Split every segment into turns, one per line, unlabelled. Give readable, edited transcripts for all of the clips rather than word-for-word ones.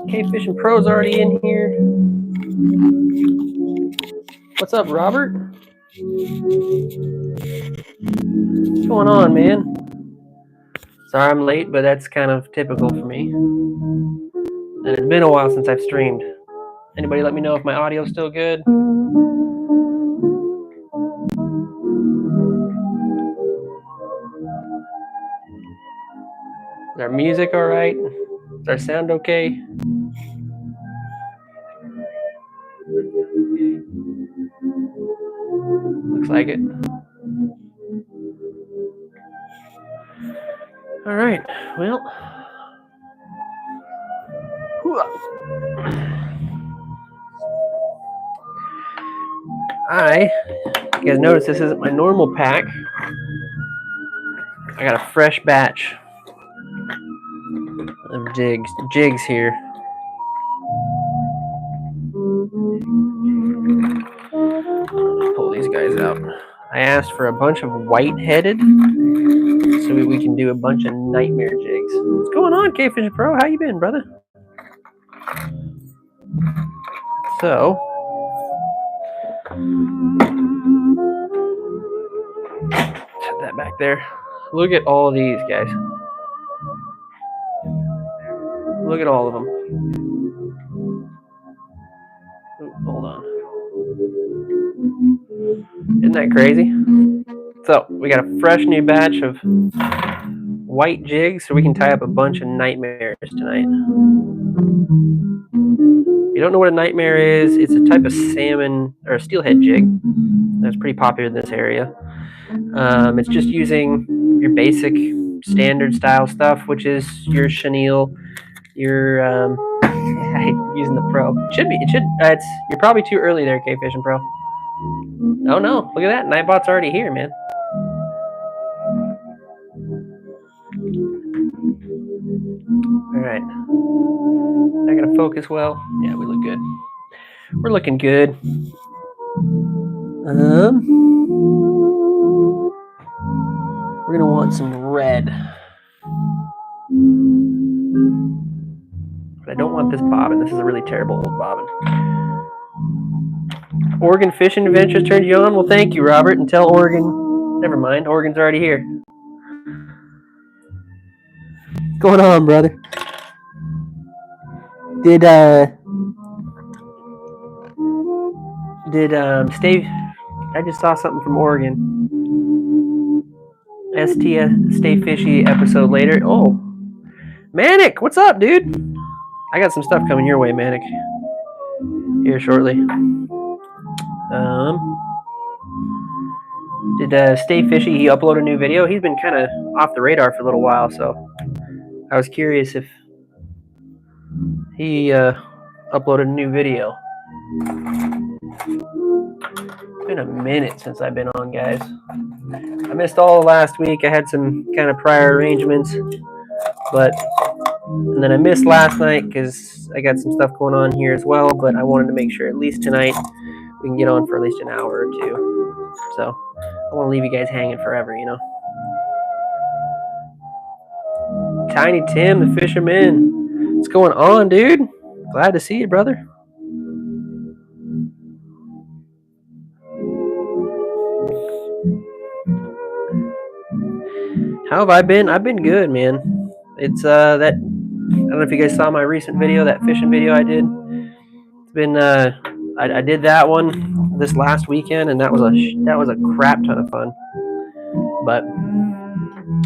Cave Fishing Pro's already in here. What's up, Robert? What's going on, man? Sorry I'm late, but that's kind of typical for me. And it's been a while since I've streamed. Anybody let me know if my audio's still good? Is our music all right? Does our sound okay? Looks like it. All right, well. You guys notice this isn't my normal pack. I got a fresh batch of jigs here. Pull these guys out. I asked for a bunch of white-headed so we can do a bunch of nightmare jigs. What's going on, Cave Fishing Pro? How you been, brother? So, set that back there. Look at all these guys. Look at all of them. Ooh, hold on. Isn't that crazy? So, we got a fresh new batch of white jigs so we can tie up a bunch of nightmares tonight. If you don't know what a nightmare is, it's a type of salmon or a steelhead jig that's pretty popular in this area. It's just using your basic standard style stuff, which is your chenille, your I hate using the pro. You're probably too early there, Cave Fishing Pro. Oh no, look at that. Nightbot's already here, man. Alright. Not gonna focus well. Yeah, we look good. We're looking good. We're gonna want some red. But I don't want this bobbin. This is a really terrible old bobbin. Oregon Fishing Adventures turned you on? Well, thank you, Robert. And tell Oregon. Never mind. Oregon's already here. What's going on, brother? Did Steve? I just saw something from Oregon. STS Stay Fishy episode later. Oh, Manic, what's up, dude? I got some stuff coming your way, Manic. Here shortly. Did Stay Fishy? He upload a new video? He's been kind of off the radar for a little while, so I was curious if he uploaded a new video. It's been a minute since I've been on, guys. I missed all last week. I had some kind of prior arrangements, and then I missed last night because I got some stuff going on here as well, but I wanted to make sure at least tonight we can get on for at least an hour or two. So I want to leave you guys hanging forever, you know. Tiny Tim, the fisherman. What's going on, dude? Glad to see you, brother. How have I been? I've been good, man. It's that I don't know if you guys saw my recent video, that fishing video I did. It's been I did that one this last weekend, and that was a crap ton of fun. But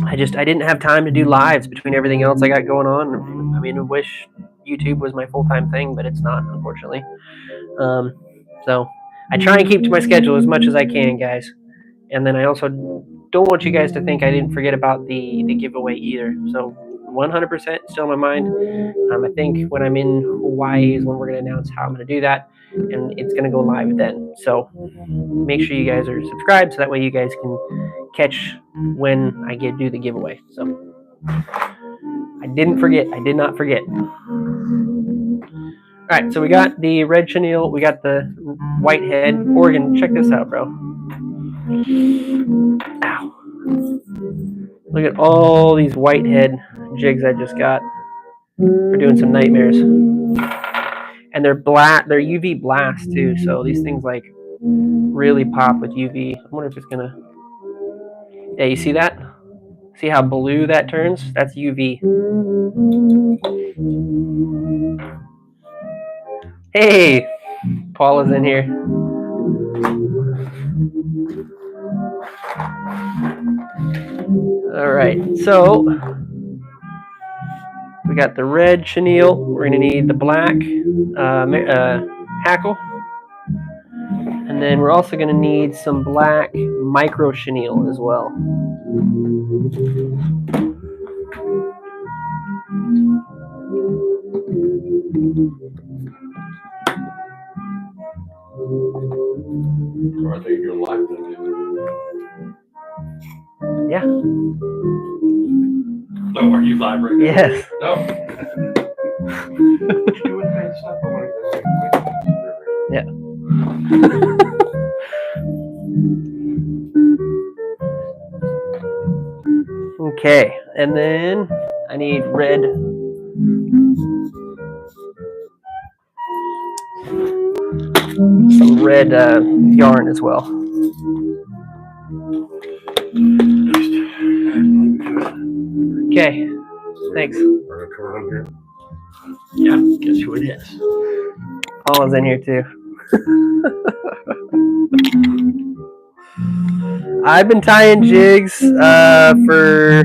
I didn't have time to do lives between everything else I got going on. I mean, I wish YouTube was my full-time thing, but it's not, unfortunately. So I try and keep to my schedule as much as I can, guys. And then I also don't want you guys to think I didn't forget about the giveaway either. So 100% still in my mind. I think when I'm in Hawaii is when we're going to announce how I'm going to do that, and it's going to go live then. So make sure you guys are subscribed so that way you guys can catch when I do the giveaway. So I didn't forget. I did not forget. All right, so we got the red chenille, we got the whitehead. Oregon, check this out, bro. Ow. Look at all these whitehead jigs I just got for doing some nightmares. and they're black. They're UV blast too, so these things like really pop with UV. I wonder if it's gonna. Yeah, you see that? See how blue that turns? That's UV. Hey, Paul is in here. All right, so we got the red chenille. We're gonna need the black hackle, and then we're also gonna need some black micro chenille as well.
Are they your life?
Yeah.
No, are you live right now?
Yes.
No. Doing that stuff. I want to
Yeah. Okay, and then I need some red yarn as well. Okay, thanks.
Yeah, guess who it is?
Paul is in here too. I've been tying jigs for,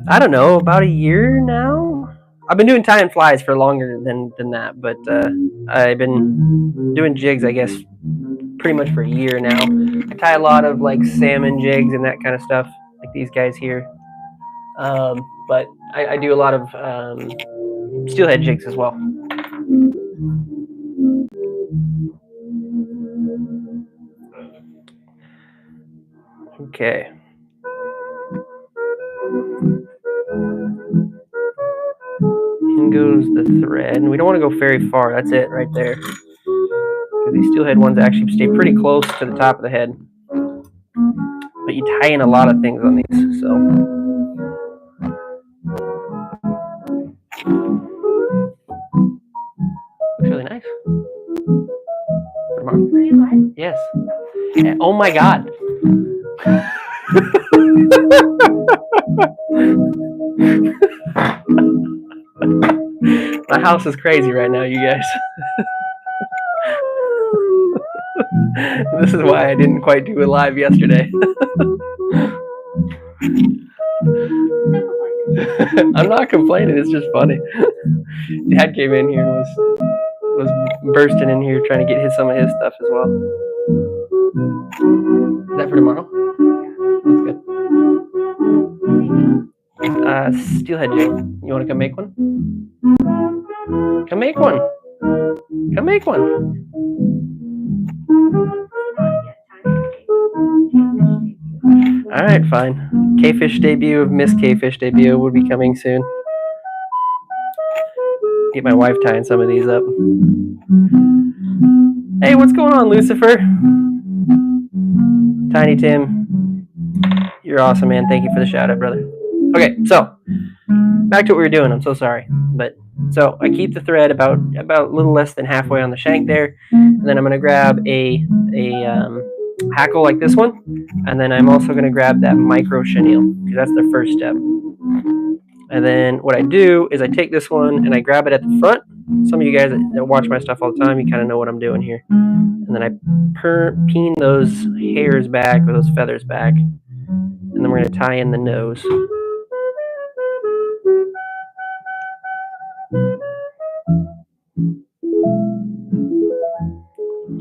I don't know, about a year now. I've been doing tying flies for longer than that, but I've been doing jigs, I guess, pretty much for a year now. I tie a lot of like salmon jigs and that kind of stuff, like these guys here. But I do a lot of steelhead jigs as well. Okay. In goes the thread, and we don't want to go very far. That's it right there. Because these steelhead ones actually stay pretty close to the top of the head. But you tie in a lot of things on these, so. Looks really nice.
Are you live?
Yes. Oh my God. My house is crazy right now, you guys. This is why I didn't quite do it live yesterday. I'm not complaining, it's just funny. Dad came in here and was bursting in here trying to get some of his stuff as well. Is that for tomorrow? That's good. Steelhead jig. You want to come make one? Come make one. Come make one. All right, fine. K-Fish debut of Miss K-Fish debut will be coming soon. Get my wife tying some of these up. Hey, what's going on, Lucifer? Tiny Tim, you're awesome, man. Thank you for the shout out, brother. Okay, so back to what we were doing. I'm so sorry, but so I keep the thread about a little less than halfway on the shank there, and then I'm gonna grab a hackle like this one, and then I'm also gonna grab that micro chenille because that's the first step. And then what I do is I take this one and I grab it at the front. Some of you guys that watch my stuff all the time, you kind of know what I'm doing here. And then I peen those hairs back, or those feathers back, and then we're going to tie in the nose.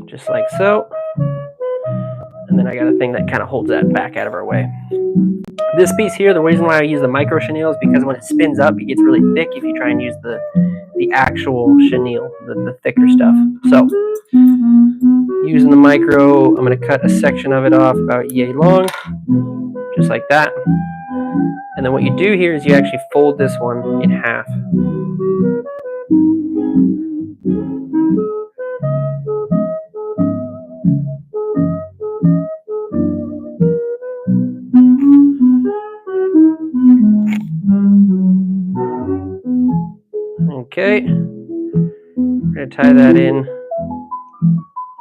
Just like so. And then I got a thing that kind of holds that back out of our way. This piece here, the reason why I use the micro chenille is because when it spins up, it gets really thick if you try and use the actual chenille, the thicker stuff. So, using the micro, I'm going to cut a section of it off about yay long, just like that. And then what you do here is you actually fold this one in half. Okay, We're going to tie that in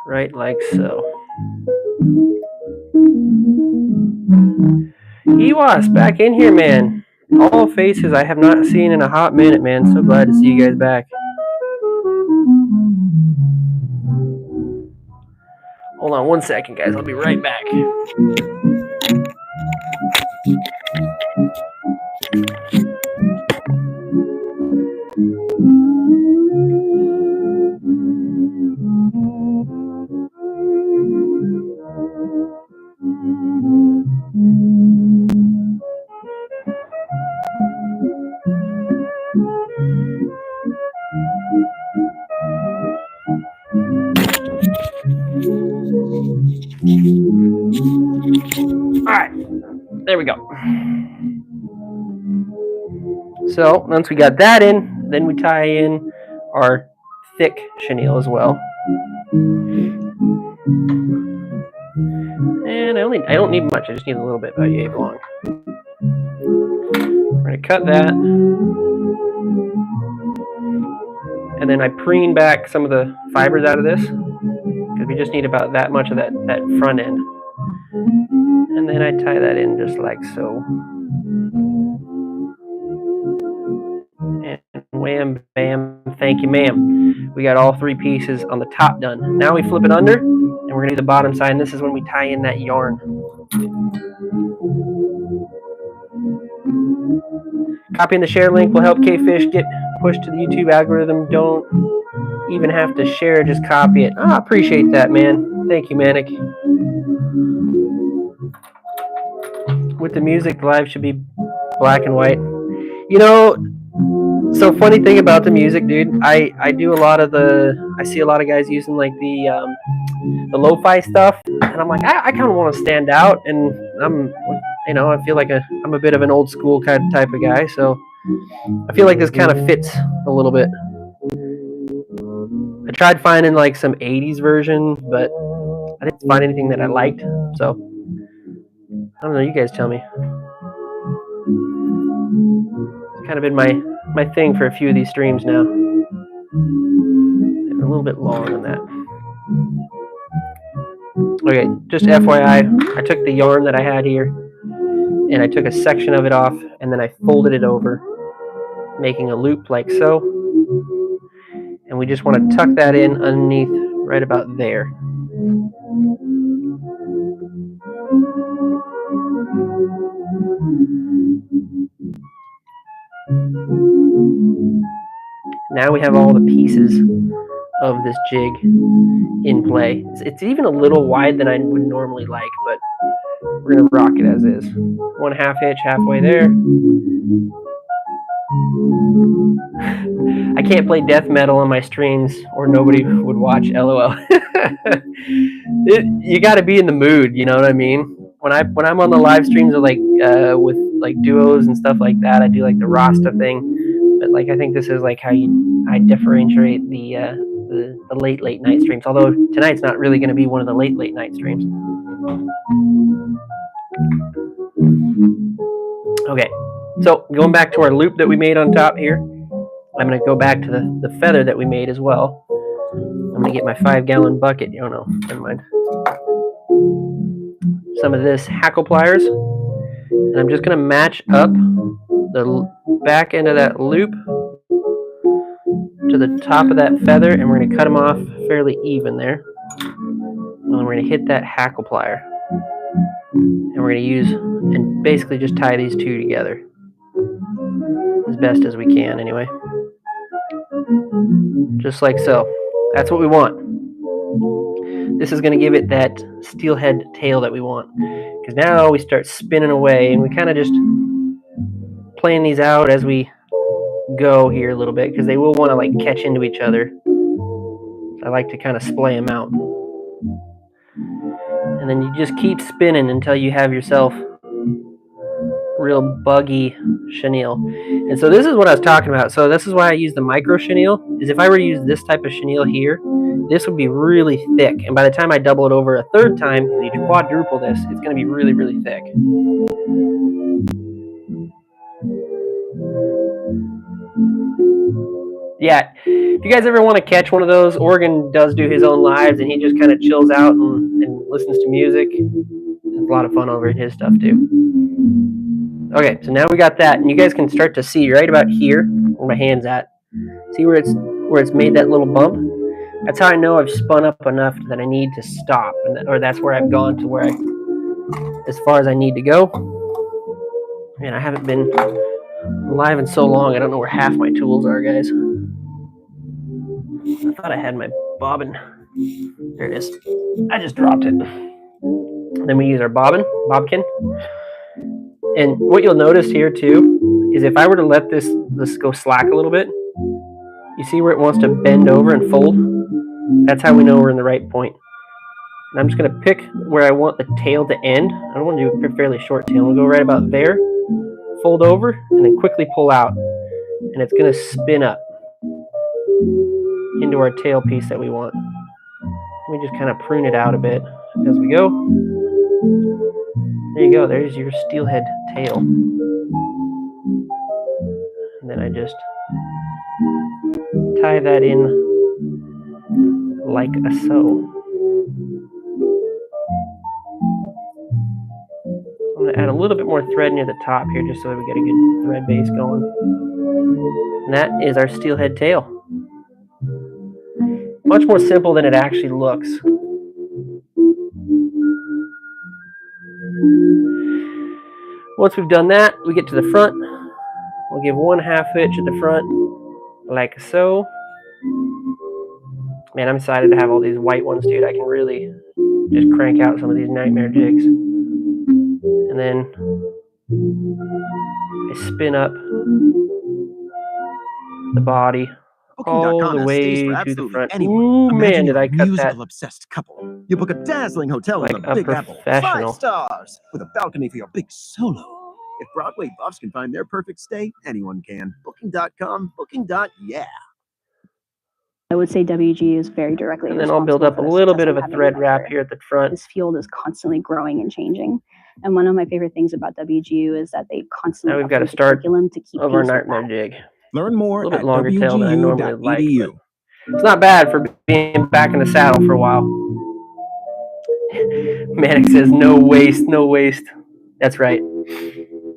right like so. Ewas, back in here, man. All faces I have not seen in a hot minute, man. So glad to see you guys back. Hold on 1 second, guys. I'll be right back. Alright, there we go. So once we got that in, then we tie in our thick chenille as well. And I don't need much, I just need a little bit, about yay long. We're going to cut that. And then I preen back some of the fibers out of this, because we just need about that much of that front end. And then I tie that in just like so. And wham, bam, thank you, ma'am. We got all 3 pieces on the top done. Now we flip it under, and we're going to do the bottom side, and this is when we tie in that yarn. Copying the share link will help K-Fish get pushed to the YouTube algorithm. Don't even have to share, just copy it. I appreciate that, man. Thank you, Manic. With the music, the live should be black and white. You know, so funny thing about the music, dude, I do a lot of I see a lot of guys using like the lo-fi stuff, and I'm like, I kind of want to stand out, and I feel like I'm a bit of an old school kind of type of guy, so I feel like this kind of fits a little bit. I tried finding like some 80s version, but I didn't find anything that I liked, so I don't know, you guys tell me. It's kind of been my thing for a few of these streams now. They're a little bit long on that. Okay, just FYI, I took the yarn that I had here, and I took a section of it off, and then I folded it over, making a loop like so. And we just want to tuck that in underneath right about there. Now we have all the pieces of this jig in play. It's even a little wide than I would normally like, but we're going to rock it as is. 1/2 inch halfway there. I can't play death metal on my streams or nobody would watch, LOL. You got to be in the mood, you know what I mean? When I'm on the live streams with like duos and stuff like that, I do like the Rasta thing. But like I think this is like how I differentiate the late night streams. Although tonight's not really going to be one of the late night streams. Okay, so going back to our loop that we made on top here, I'm going to go back to the feather that we made as well. I'm going to get my 5-gallon bucket. Oh no, never mind. Some of this hackle pliers, and I'm just going to match up the back end of that loop to the top of that feather, and we're going to cut them off fairly even there. And then we're going to hit that hackle plier, and we're going to use and basically just tie these two together as best as we can anyway. Just like so. That's what we want. This is going to give it that steelhead tail that we want. Because now we start spinning away, and we kind of just playing these out as we go here a little bit, because they will want to like catch into each other. I like to kind of splay them out. And then you just keep spinning until you have yourself real buggy chenille. And so this is what I was talking about. So this is why I use the micro chenille, is if I were to use this type of chenille here, this would be really thick. And by the time I double it over a third time, and you quadruple this, it's going to be really, really thick. Yeah, if you guys ever want to catch one of those, Oregon does do his own lives, and he just kind of chills out and listens to music. It's a lot of fun over at his stuff too. Okay, so now we got that, and you guys can start to see right about here where my hand's at. See where it's made that little bump? That's how I know I've spun up enough that I need to stop, or that's where I've gone to where as far as I need to go. Man, I haven't been live in so long, I don't know where half my tools are, guys. I thought I had my bobbin. There it is. I just dropped it. Then we use our bobkin. And what you'll notice here too is if I were to let this go slack a little bit, you see where it wants to bend over and fold? That's how we know we're in the right point. And I'm just going to pick where I want the tail to end. I don't want to do a fairly short tail. We'll go right about there, fold over, and then quickly pull out. And it's going to spin up into our tail piece that we want. We just kind of prune it out a bit as we go. There you go. There's your steelhead tail. And then I just tie that in like so. I'm going to add a little bit more thread near the top here just so that we get a good thread base going. And that is our steelhead tail. Much more simple than it actually looks. Once we've done that, we get to the front. We'll give 1/2 hitch at the front, like so. Man, I'm excited to have all these white ones, dude. I can really just crank out some of these nightmare jigs. And then I spin up the body all the way to the front. Ooh, man, did I cut that
obsessed couple. You book a dazzling hotel
like
in the
a
Big Apple,
professional.
5 stars, with a balcony for your big solo. If Broadway buffs can find their perfect stay, anyone can. Booking.com, booking.yeah.
I would say WG is very directly
And then I'll build up a little bit of a thread wrap here at the front.
This field is constantly growing and changing. And one of my favorite things about WGU is that they constantly
now we've got to
update the
start
curriculum to keep
of our
pace with
nightmare
that.
jig.
Learn more
A little
at
bit longer tail than I normally like,
wgu.edu.
but it's not bad for being back in the saddle for a while. Manic says no waste, no waste. That's right.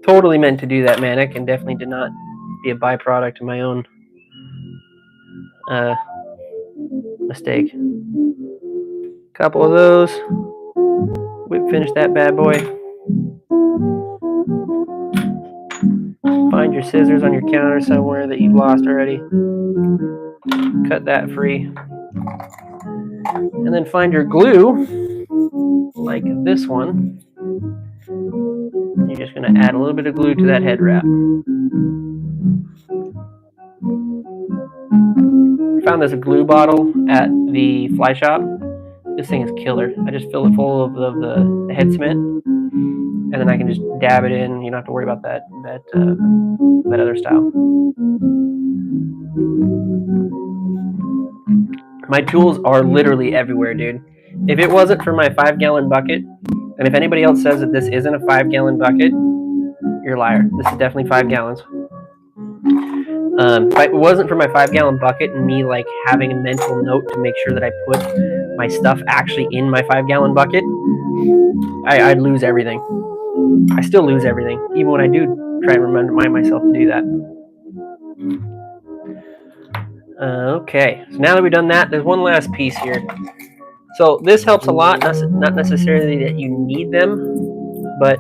Totally meant to do that, Manic, and definitely did not be a byproduct of my own mistake. Couple of those. We finished that bad boy. Find your scissors on your counter somewhere that you've lost already. Cut that free. And then find your glue, like this one. You're just going to add a little bit of glue to that head wrap. Found this glue bottle at the fly shop. This thing is killer. I just fill it full of the head cement, and then I can just dab it in. You don't have to worry about that other style. My tools are literally everywhere, dude. If it wasn't for my 5-gallon bucket, and if anybody else says that this isn't a 5-gallon bucket, you're a liar. This is definitely 5 gallons. If it wasn't for my 5-gallon bucket and me like having a mental note to make sure that I put my stuff actually in my 5-gallon bucket, I'd lose everything. I still lose everything, even when I do try and remind myself to do that. Okay, so now that we've done that, there's one last piece here. So this helps a lot, not necessarily that you need them, but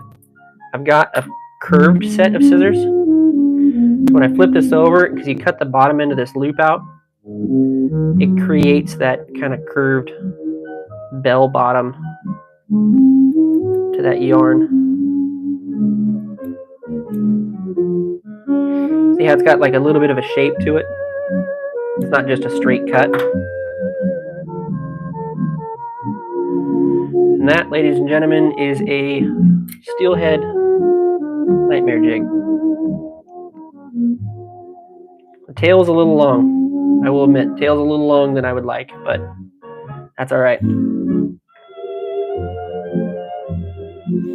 I've got a curved set of scissors. So when I flip this over, because you cut the bottom end of this loop out, it creates that kind of curved bell bottom to that yarn. See how it's got like a little bit of a shape to it? It's not just a straight cut. And that, ladies and gentlemen, is a steelhead nightmare jig. The tail is a little long. I will admit, tail's a little long than I would like, but that's all right.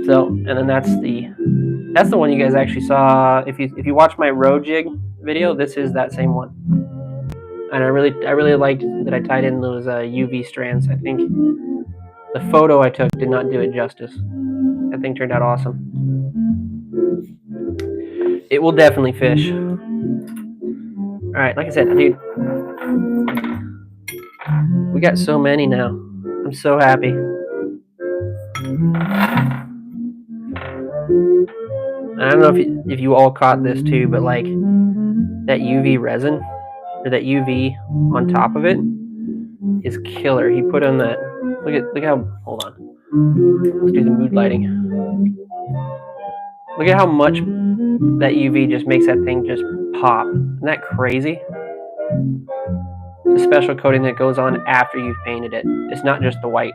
So, and then that's the one you guys actually saw. If you watch my row jig video, this is that same one. And I really liked that I tied in those UV strands. I think the photo I took did not do it justice. That thing turned out awesome. It will definitely fish. All right, like I said, dude, we got so many now. I'm so happy. I don't know if you all caught this too, but like that UV resin or that UV on top of it is killer. He put on that. Look how. Hold on. Let's do the mood lighting. Look at how much that UV just makes that thing just pop. Isn't that crazy? It's a special coating that goes on after you've painted it. It's not just the white.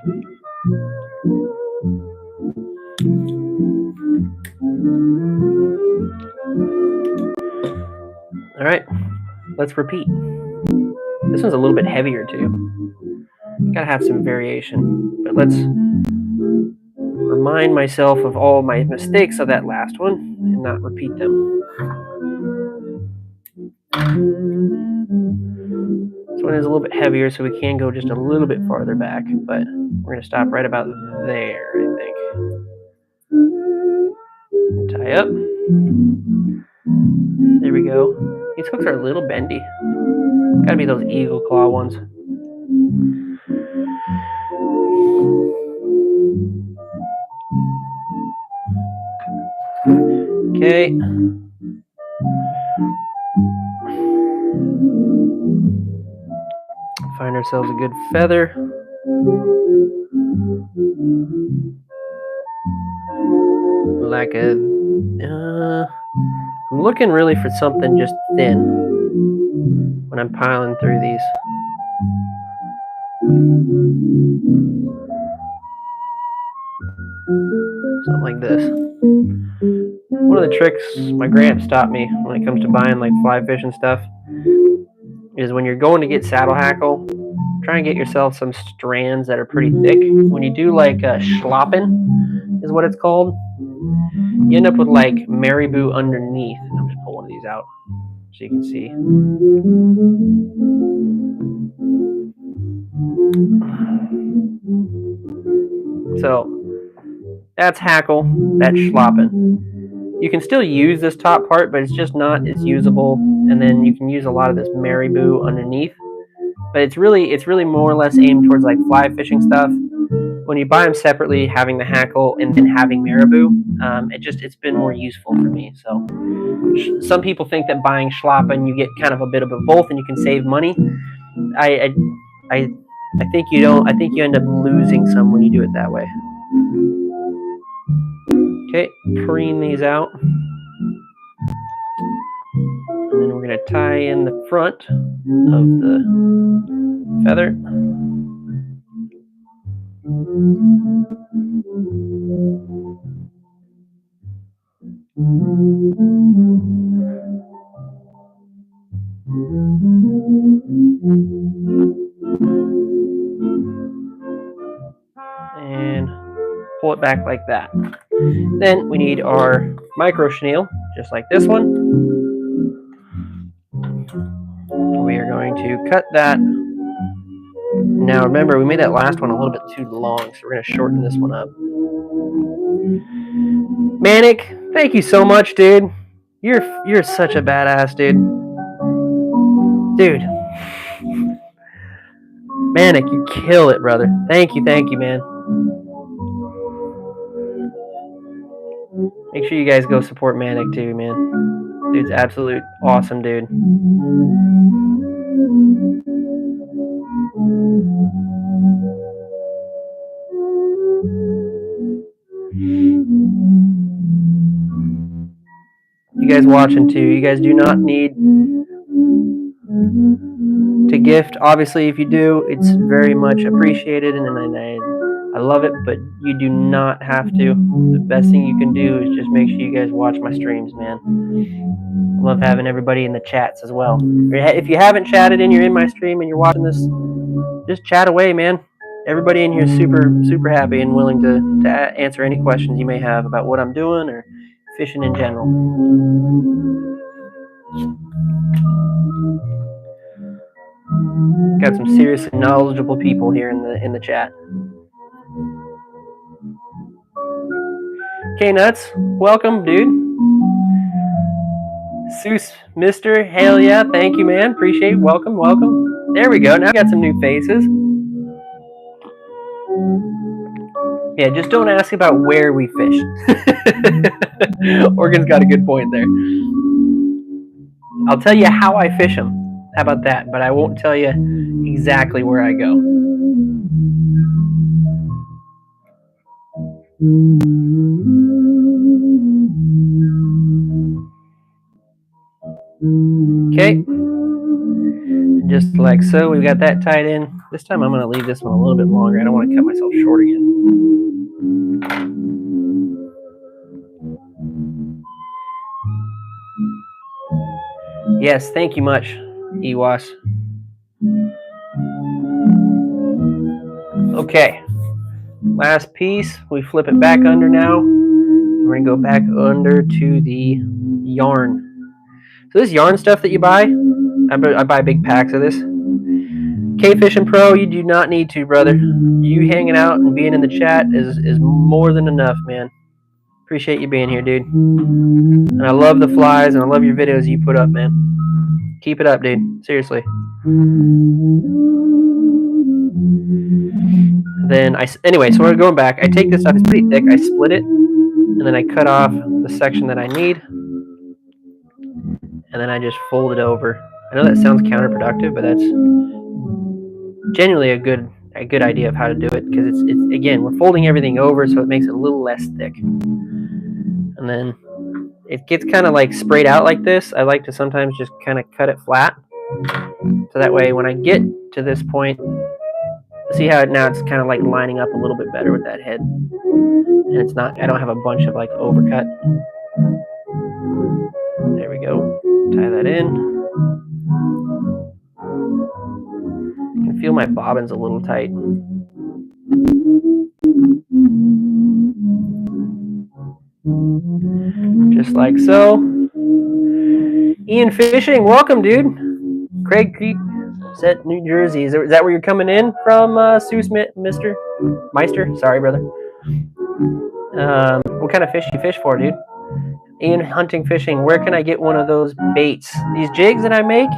All right, let's repeat. This one's a little bit heavier too. Gotta have some variation, but let's remind myself of all my mistakes of that last one and not repeat them. This one is a little bit heavier, so we can go just a little bit farther back, but we're gonna stop right about there, I think. Tie up. There we go. These hooks are a little bendy. Gotta be those eagle claw ones. Okay. Find ourselves a good feather. Like a, I'm looking really for something just thin when I'm piling through these. Something like this. One of the tricks my gramps taught me when it comes to buying like fly fish and stuff is when you're going to get saddle hackle, try and get yourself some strands that are pretty thick. When you do like a schloppen is what it's called, you end up with like marabou underneath. I'm just pull one of these out so you can see. So that's hackle, that's schloppen. You can still use this top part, but it's just not as usable. And then you can use a lot of this marabou underneath. But it's really more or less aimed towards like fly fishing stuff. When you buy them separately, having the hackle and then having marabou, it's been more useful for me. So some people think that buying schloppen, you get kind of a bit of a both and you can save money. I think you don't. I think you end up losing some when you do it that way. Okay, preen these out. And then we're going to tie in the front of the feather. And pull it back like that. Then we need our micro chenille, just like this one. We are going to cut that. Now remember, we made that last one a little bit too long, so we're going to shorten this one up. Manic, thank you so much, dude. You're such a badass, dude. Dude. Manic, you kill it, brother. Thank you, man. Make sure you guys go support Manic too, man. Dude's absolute awesome, dude. You guys watching too, you guys do not need to gift. Obviously, if you do, it's very much appreciated, and I love it, but you do not have to. The best thing you can do is just make sure you guys watch my streams, man. I love having everybody in the chats as well. If you haven't chatted and you're in my stream and you're watching this, just chat away, man. Everybody in here is super happy and willing to answer any questions you may have about what I'm doing or fishing in general. Got some seriously knowledgeable people here in the chat. K Nuts, welcome, dude. Seuss, Mister, hell yeah, thank you, man. Appreciate it. Welcome, welcome. There we go. Now I got some new faces. Yeah, just don't ask about where we fish. Oregon's got a good point there. I'll tell you how I fish them. How about that? But I won't tell you exactly where I go. Okay. Just like so, we've got that tied in. This time I'm going to leave this one a little bit longer. I don't want to cut myself short again. Yes, thank you much, Ewas. Okay, last piece. We flip it back under now. We're going to go back under to the yarn. So this yarn stuff that you buy, I buy big packs of this. K-Fishing Pro, you do not need to, brother. You hanging out and being in the chat is more than enough, man. Appreciate you being here, dude. And I love the flies, and I love your videos you put up, man. Keep it up, dude. Seriously. Then anyway, so we're going back. I take this stuff, it's pretty thick. I split it, and then I cut off the section that I need, and then I just fold it over. I know that sounds counterproductive, but that's genuinely a good idea of how to do it, because it's again, we're folding everything over, so it makes it a little less thick. And then it gets kind of like sprayed out like this. I like to sometimes just kind of cut it flat, so that way when I get to this point, see how now it's kind of like lining up a little bit better with that head, and it's not, I don't have a bunch of like overcut. There we go. Tie that in. I can feel my bobbins a little tight. Just like so. Ian Fishing, welcome, dude. Craig Creek, Set, New Jersey. Is that where you're coming in from, Seuss, Mr. Meister? Sorry, brother. What kind of fish do you fish for, dude? Ian Hunting Fishing, where can I get one of those baits? These jigs that I make,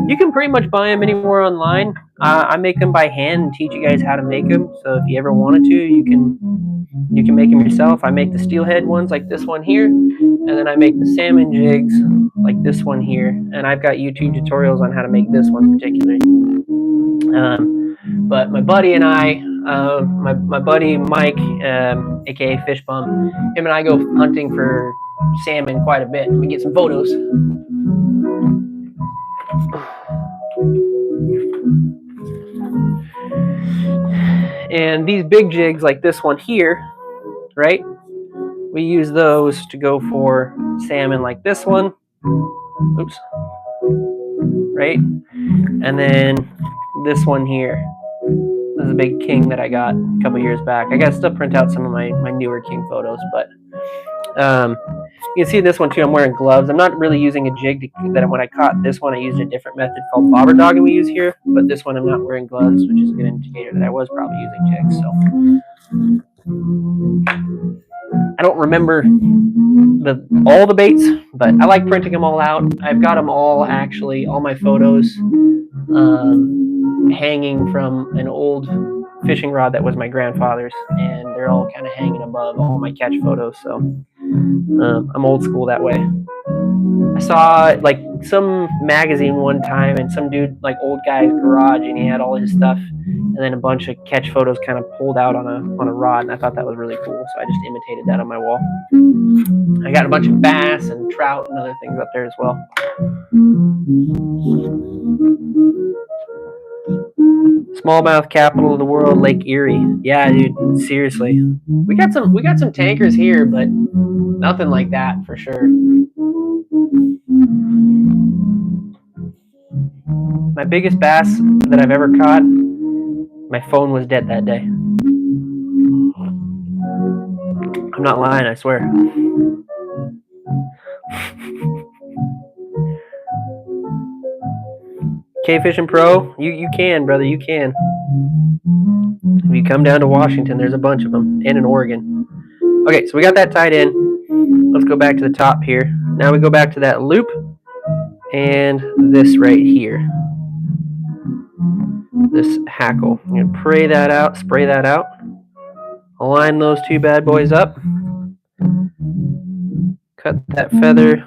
you can pretty much buy them anywhere online. I make them by hand and teach you guys how to make them. So if you ever wanted to, you can make them yourself. I make the steelhead ones like this one here, and then I make the salmon jigs like this one here. And I've got YouTube tutorials on how to make this one particularly. But my buddy and I, my buddy Mike, aka Fish Bum, him and I go hunting for salmon quite a bit. Let me get some photos. And these big jigs like this one here, right? We use those to go for salmon like this one. Oops. Right? And then this one here. This is a big king that I got a couple years back. I got to still print out some of my newer king photos, but you can see this one too. I'm wearing gloves. I'm not really using a jig that when I caught this one, I used a different method called bobber dogging we use here, but this one I'm not wearing gloves, which is a good indicator that I was probably using jigs. So I don't remember all the baits, but I like printing them all out. I've got them all, actually, all my photos hanging from an old fishing rod that was my grandfather's, and they're all kind of hanging above all my catch photos. So I'm old school that way. I saw like some magazine one time, and some dude, like old guy's garage, and he had all his stuff, and then a bunch of catch photos kind of pulled out on a rod, and I thought that was really cool, so I just imitated that on my wall. I got a bunch of bass and trout and other things up there as well. Smallmouth capital of the world, Lake Erie. Yeah, dude, seriously. We got some tankers here, but nothing like that for sure. My biggest bass that I've ever caught, my phone was dead that day. I'm not lying, I swear. K-Fishing Pro, you can, brother, you can. If you come down to Washington, there's a bunch of them, and in Oregon. Okay, so we got that tied in. Let's go back to the top here. Now we go back to that loop and this right here. This hackle. I'm going to spray that out. Align those two bad boys up. Cut that feather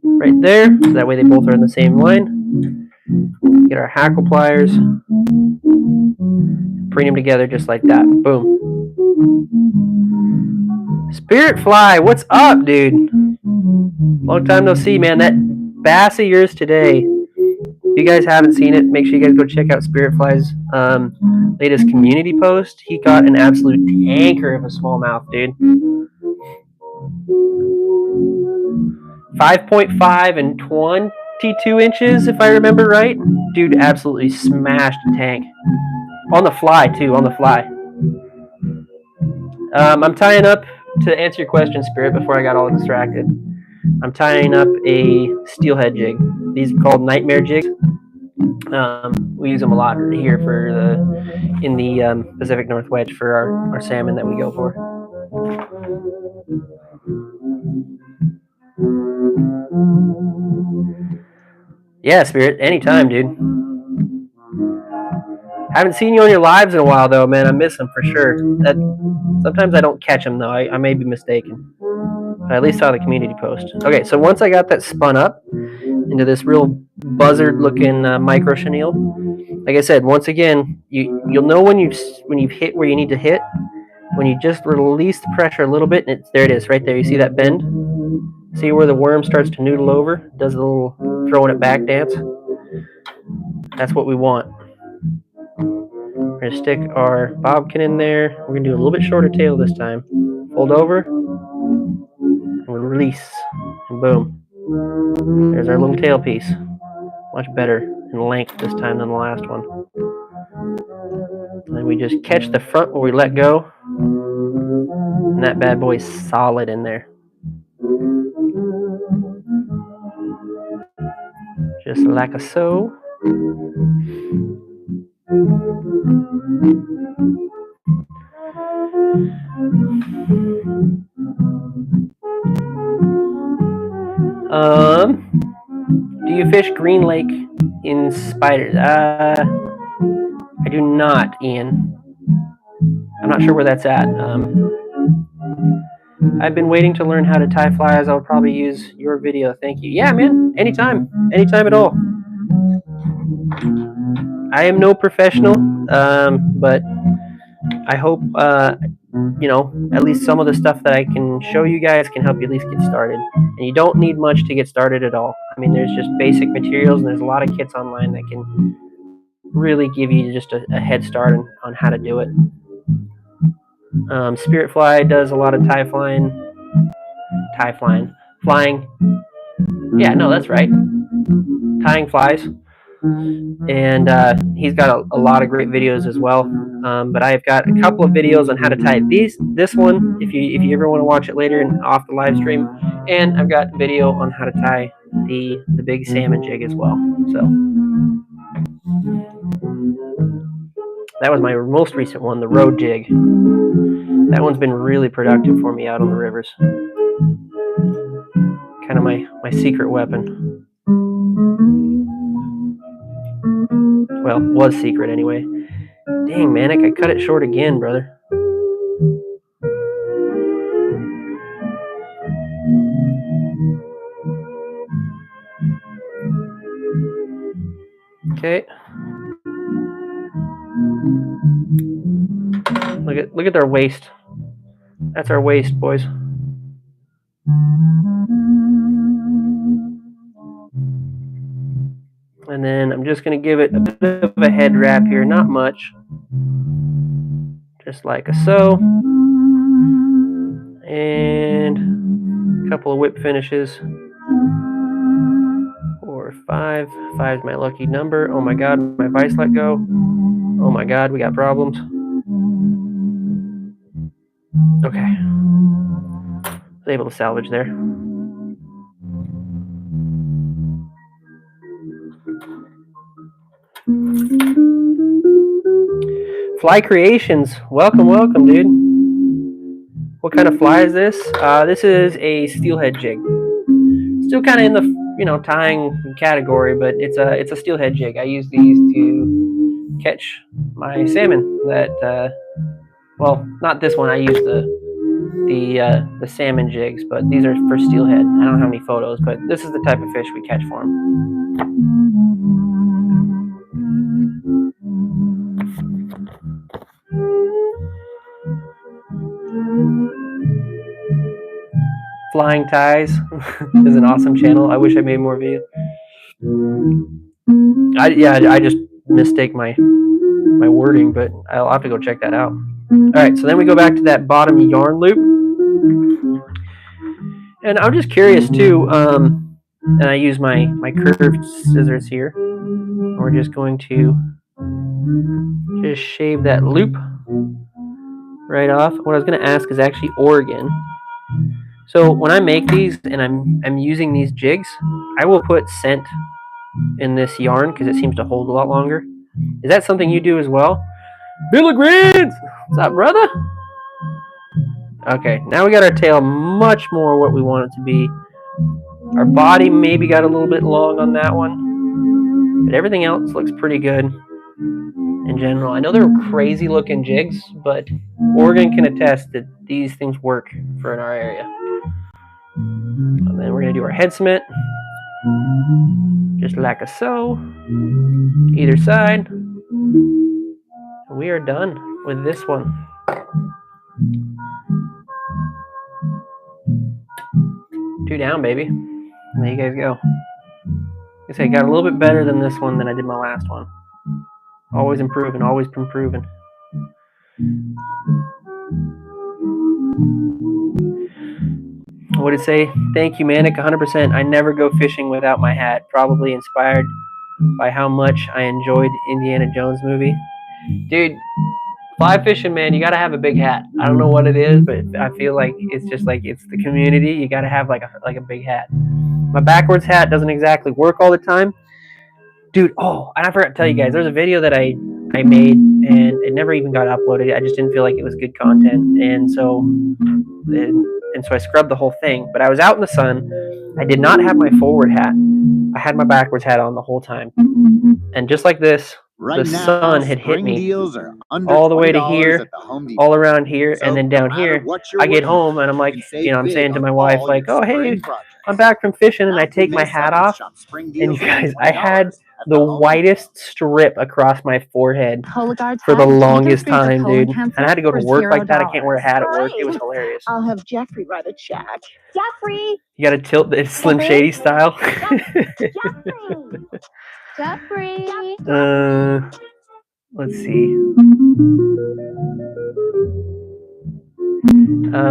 right there, so that way they both are in the same line. Get our hackle pliers. Bring them together just like that. Boom. Spirit Fly, what's up, dude? Long time no see, man. That bass of yours today. If you guys haven't seen it, make sure you guys go check out Spirit Fly's latest community post. He got an absolute tanker of a smallmouth, dude. 5.5 and 22 inches, if I remember right. Dude absolutely smashed a tank. On the fly, too, on the fly. I'm tying up, to answer your question, Spirit, before I got all distracted. I'm tying up a steelhead jig. These are called nightmare jigs. We use them a lot here in the Pacific Northwest for our salmon that we go for. Yeah, Spirit, anytime, dude. Haven't seen you on your lives in a while, though, man. I miss them for sure. Sometimes I don't catch them, though. I may be mistaken. But I at least saw the community post. Okay, so once I got that spun up into this real buzzard-looking micro chenille, like I said, once again, you'll know when you've hit where you need to hit. When you just release the pressure a little bit, and there it is, right there. You see that bend? See where the worm starts to noodle over? Does a little throwing it back dance? That's what we want. We're going to stick our bobkin in there. We're going to do a little bit shorter tail this time. Fold over. And release. And boom. There's our little tail piece. Much better in length this time than the last one. And we just catch the front where we let go. And that bad boy's solid in there. Just like so. Do you fish Green Lake in spiders? I do not, Ian. I'm not sure where that's at. I've been waiting to learn how to tie flies. I'll probably use your video. Thank you. Yeah, man. Anytime. Anytime at all. I am no professional, but I hope, at least some of the stuff that I can show you guys can help you at least get started. And you don't need much to get started at all. I mean, there's just basic materials, and there's a lot of kits online that can really give you just a head start on how to do it. Spirit Fly does a lot of flying. Yeah, no, that's right. Tying flies. And he's got a lot of great videos as well. But I've got a couple of videos on how to tie this one, if you ever want to watch it later and off the live stream. And I've got a video on how to tie the big salmon jig as well. So that was my most recent one, the road jig. That one's been really productive for me out on the rivers. Kind of my secret weapon. Well, was secret anyway. Dang, Manic, I cut it short again, brother. Okay. Look at their waist. That's our waist, boys. And then I'm just going to give it a bit of a head wrap here, not much. Just like so. And a couple of whip finishes. 4, 5. 5 is my lucky number. Oh my god, my vise let go. Oh my god, we got problems. Okay. Was able to salvage there. Fly Creations, welcome, welcome, dude. What kind of fly is this? This is a steelhead jig. Still kind of in the tying category, but it's a steelhead jig. I use these to catch my salmon. Well, not this one. I use the salmon jigs, but these are for steelhead. I don't have any photos, but this is the type of fish we catch for them. Flying Ties is an awesome channel. I wish I made more videos. I just mistake my wording, but I'll have to go check that out. All right, so then we go back to that bottom yarn loop, and I'm just curious too. And I use my curved scissors here. We're just going to just shave that loop right off. What I was going to ask is actually Oregon. So when I make these and I'm using these jigs, I will put scent in this yarn because it seems to hold a lot longer. Is that something you do as well? Billy Greens! What's up, brother? Okay, now we got our tail much more what we want it to be. Our body maybe got a little bit long on that one, but everything else looks pretty good in general. I know they're crazy looking jigs, but Oregon can attest that these things work for in our area. And then we're going to do our head cement, just like a so, either side. We are done with this one. Two down, baby. There you guys go. I say I got a little bit better than this one than I did my last one. Always improving, always improving. What did it say? Thank you, Manic, 100%. I never go fishing without my hat. Probably inspired by how much I enjoyed Indiana Jones movie. Dude, fly fishing, man, you gotta have a big hat. I don't know what it is, but I feel like it's just like it's the community. You gotta have like a big hat. My backwards hat doesn't exactly work all the time. Dude, and I forgot to tell you guys, there's a video that I made and it never even got uploaded. I just didn't feel like it was good content, and so I scrubbed the whole thing. But I was out in the sun. I did not have my forward hat. I had my backwards hat on the whole time. And just like this, the sun had hit me all the way to here, all around here, and then down here. I get home and I'm like, I'm saying to my wife, like, oh, hey, I'm back from fishing, and I take my hat off. And you guys, I had the whitest strip across my forehead for the longest time, dude. And I had to go to work like that. I can't wear a hat at work. It was hilarious.
I'll have Jeffrey write a check.
Jeffrey!
You got to tilt the Slim Shady style.
Jeffrey!
Let's see.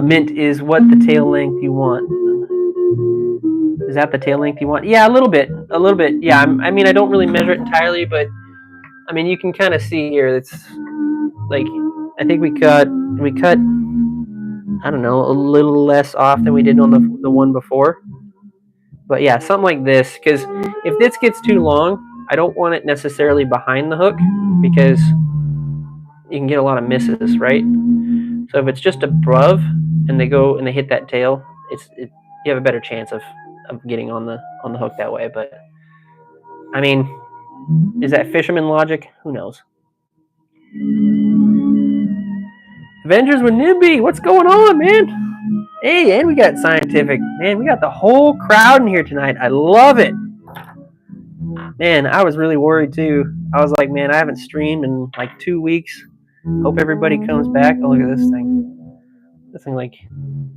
Mint is what the tail length you want. Is that the tail length you want? Yeah, a little bit. Yeah, I mean, I don't really measure it entirely, but I mean, you can kind of see here. It's like, I think we cut, I don't know, a little less off than we did on the one before. But yeah, something like this, because if this gets too long, I don't want it necessarily behind the hook because you can get a lot of misses, right? So if it's just above and they go and they hit that tail, you have a better chance of getting on the hook that way. But I mean, is that fisherman logic? Who knows? Avengers with Nimby, what's going on, man? Hey, and we got Scientific. Man, we got the whole crowd in here tonight. I love it. Man, I was really worried too. I was like, man, I haven't streamed in like 2 weeks. Hope everybody comes back. Oh, look at this thing. This thing like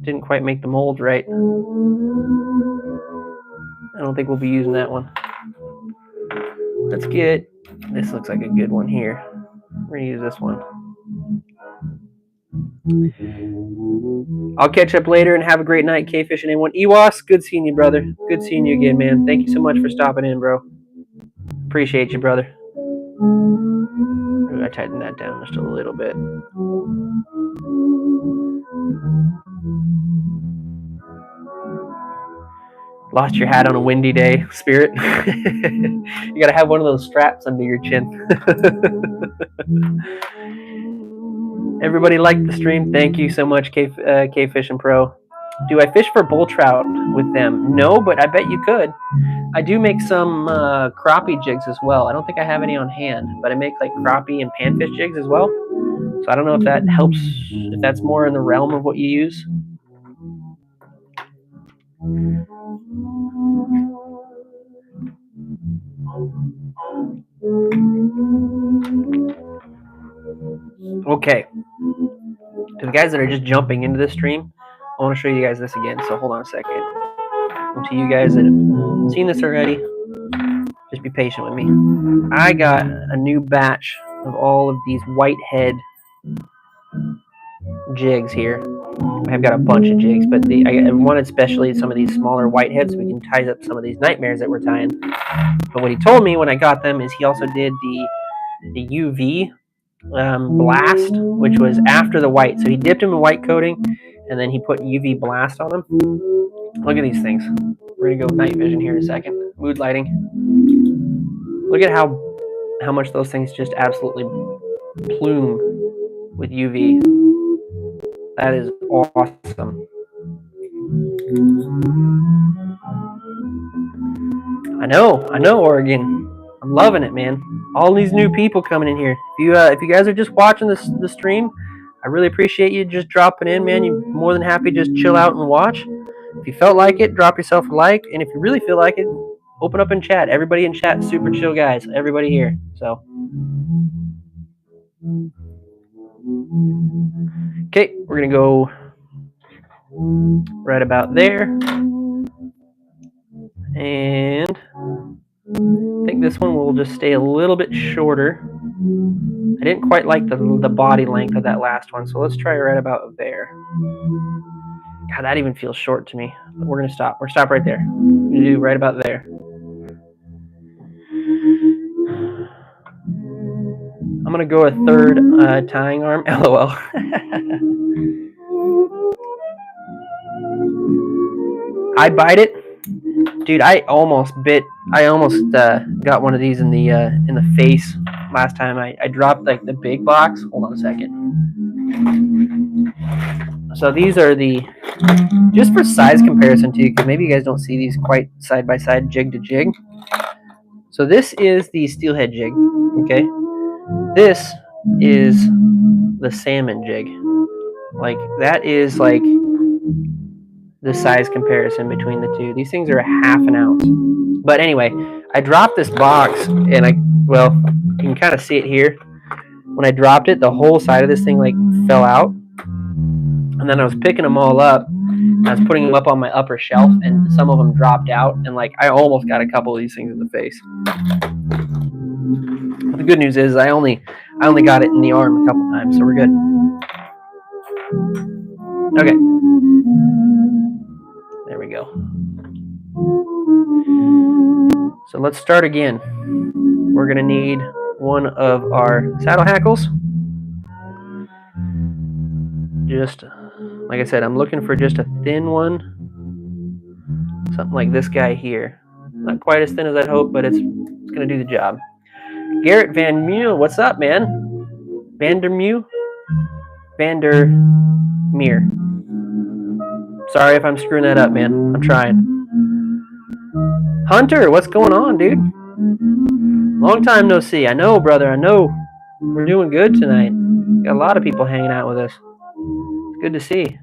didn't quite make the mold right. I don't think we'll be using that one. Let's get, this looks like a good one here. We're gonna use this one. I'll catch up later and have a great night, K-Fishing A1. Ewas, good seeing you, brother. Good seeing you again, man. Thank you so much for stopping in, bro. Appreciate you, brother. Ooh, I tightened that down just a little bit. Lost your hat on a windy day, Spirit. You gotta have one of those straps under your chin. Everybody liked the stream. Thank you so much, K Fishing Pro. Do I fish for bull trout with them? No, but I bet you could. I do make some crappie jigs as well. I don't think I have any on hand, but I make like crappie and panfish jigs as well. So I don't know if that helps, if that's more in the realm of what you use. Okay. To the guys that are just jumping into this stream, I want to show you guys this again. So hold on a second. And to you guys that have seen this already, just be patient with me. I got a new batch of all of these whitehead jigs here. I've got a bunch of jigs, but I wanted especially some of these smaller whiteheads so we can tie up some of these nightmares that we're tying. But what he told me when I got them is he also did the UV blast, which was after the white. So he dipped them in white coating, and then he put UV blast on them. Look at these things. We're gonna go night vision here in a second. Mood lighting. Look at how much those things just absolutely plume with UV. That is awesome. I know, Oregon. I'm loving it, man. All these new people coming in here. If you guys are just watching the stream, I really appreciate you just dropping in, man. You're more than happy to just chill out and watch. If you felt like it, drop yourself a like, and if you really feel like it, open up and chat. Everybody in chat, super chill guys. Everybody here. So, okay, we're gonna go right about there, and I think this one will just stay a little bit shorter. I didn't quite like the body length of that last one, so let's try right about there. God, that even feels short to me. But we're gonna stop. We're gonna stop right there. We're gonna do right about there. I'm gonna go a third tying arm. LOL. I bite it, dude. I almost got one of these in the face last time. I dropped like the big box. Hold on a second. So these are just for size comparison too, because maybe you guys don't see these quite side by side, jig to jig. So this is the steelhead jig, okay? This is the salmon jig. Like that is like the size comparison between the two. These things are a half an ounce. But anyway, I dropped this box and you can kind of see it here. When I dropped it, the whole side of this thing like fell out. And then I was picking them all up. I was putting them up on my upper shelf, and some of them dropped out. And like I almost got a couple of these things in the face. But the good news is I only got it in the arm a couple times, so we're good. Okay. There we go. So let's start again. We're going to need one of our saddle hackles. Just, like I said, I'm looking for just a thin one. Something like this guy here. Not quite as thin as I'd hope, but it's going to do the job. Garrett Van Mule, what's up, man? Vandermeer. Sorry if I'm screwing that up, man. I'm trying. Hunter, what's going on, dude? Long time no see. I know, brother. I know. We're doing good tonight. Got a lot of people hanging out with us. It's good to see.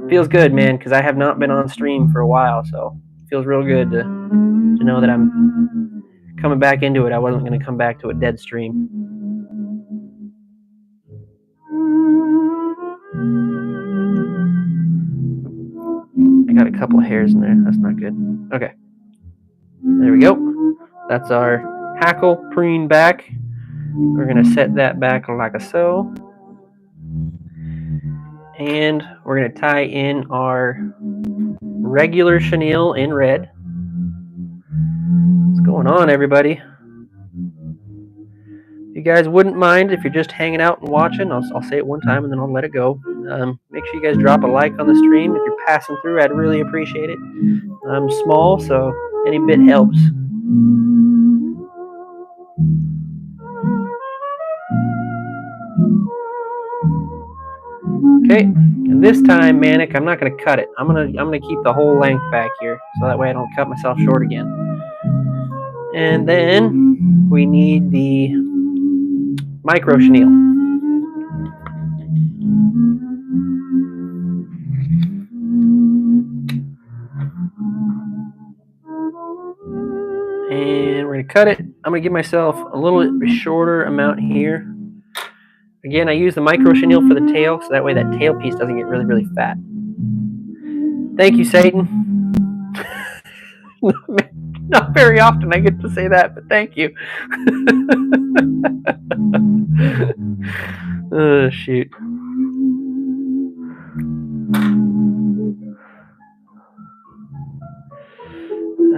Feels good, man, because I have not been on stream for a while, so it feels real good to know that I'm coming back into it. I wasn't going to come back to a dead stream. I got a couple of hairs in there. That's not good. Okay. There we go. That's our hackle preen back. We're going to set that back like so. And we're going to tie in our regular chenille in red. What's going on, everybody? If you guys wouldn't mind, if you're just hanging out and watching, I'll say it one time and then I'll let it go. Make sure you guys drop a like on the stream. If you're passing through, I'd really appreciate it. I'm small, so any bit helps. Okay, and this time, Manic, I'm not gonna cut it. I'm gonna keep the whole length back here, so that way I don't cut myself short again. And then we need the micro chenille. And we're gonna cut it. I'm gonna give myself a little bit shorter amount here. Again, I use the micro chenille for the tail, so that way that tail piece doesn't get really, really fat. Thank you, Satan. Not very often I get to say that, but thank you. Oh, shoot.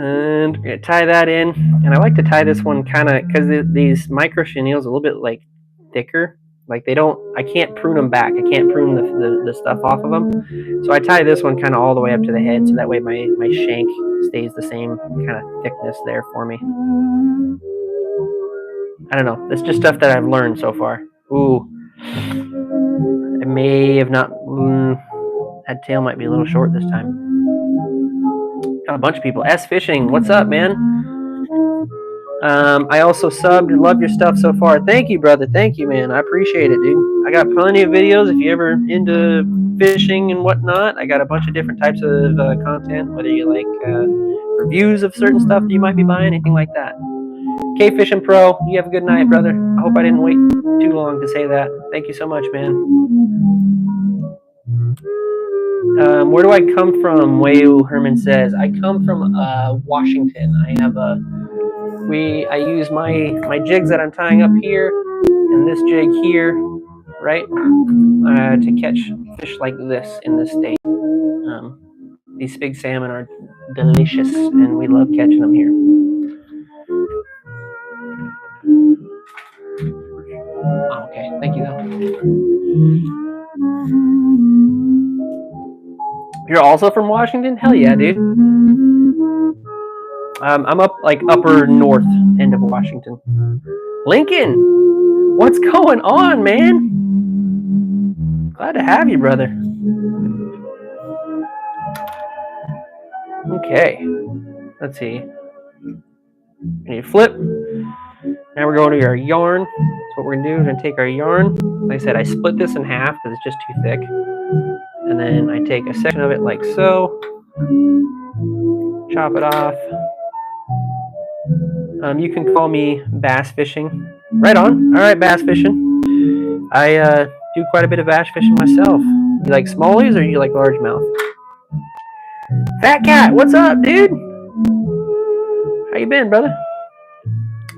And I'm gonna tie that in. And I like to tie this one kind of, because these micro chenilles are a little bit like thicker. Like I can't prune them back. I can't prune the stuff off of them. So I tie this one kind of all the way up to the head, so that way my shank stays the same kind of thickness there for me. I don't know. That's just stuff that I've learned so far. Ooh. I may have not... that tail might be a little short this time. Got a bunch of people. S Fishing, what's up, man? I also subbed. Love your stuff so far. Thank you, brother. Thank you, man. I appreciate it, dude. I got plenty of videos. If you're ever into fishing and whatnot, I got a bunch of different types of content, whether you like reviews of certain stuff that you might be buying, anything like that. K Fishing Pro, you have a good night, brother. I hope I didn't wait too long to say that. Thank you so much, man. Where do I come from? Wayu Herman says, I come from Washington. I have I use my jigs that I'm tying up here and this jig here, right, to catch fish like this in this state. These big salmon are delicious, and we love catching them here. Oh, okay, thank you though. You're also from Washington? Hell yeah, dude. I'm up like upper north end of Washington. Lincoln, what's going on, man? Glad to have you, brother. Okay, let's see. We need to flip. Now we're going to our yarn. So what we're gonna do is we're gonna take our yarn. Like I said, I split this in half because it's just too thick. And then I take a section of it like so. Chop it off. You can call me bass fishing. Right on. All right, bass fishing. I do quite a bit of bass fishing myself. You like smallies or you like largemouth? Fat Cat, what's up, dude? How you been, brother?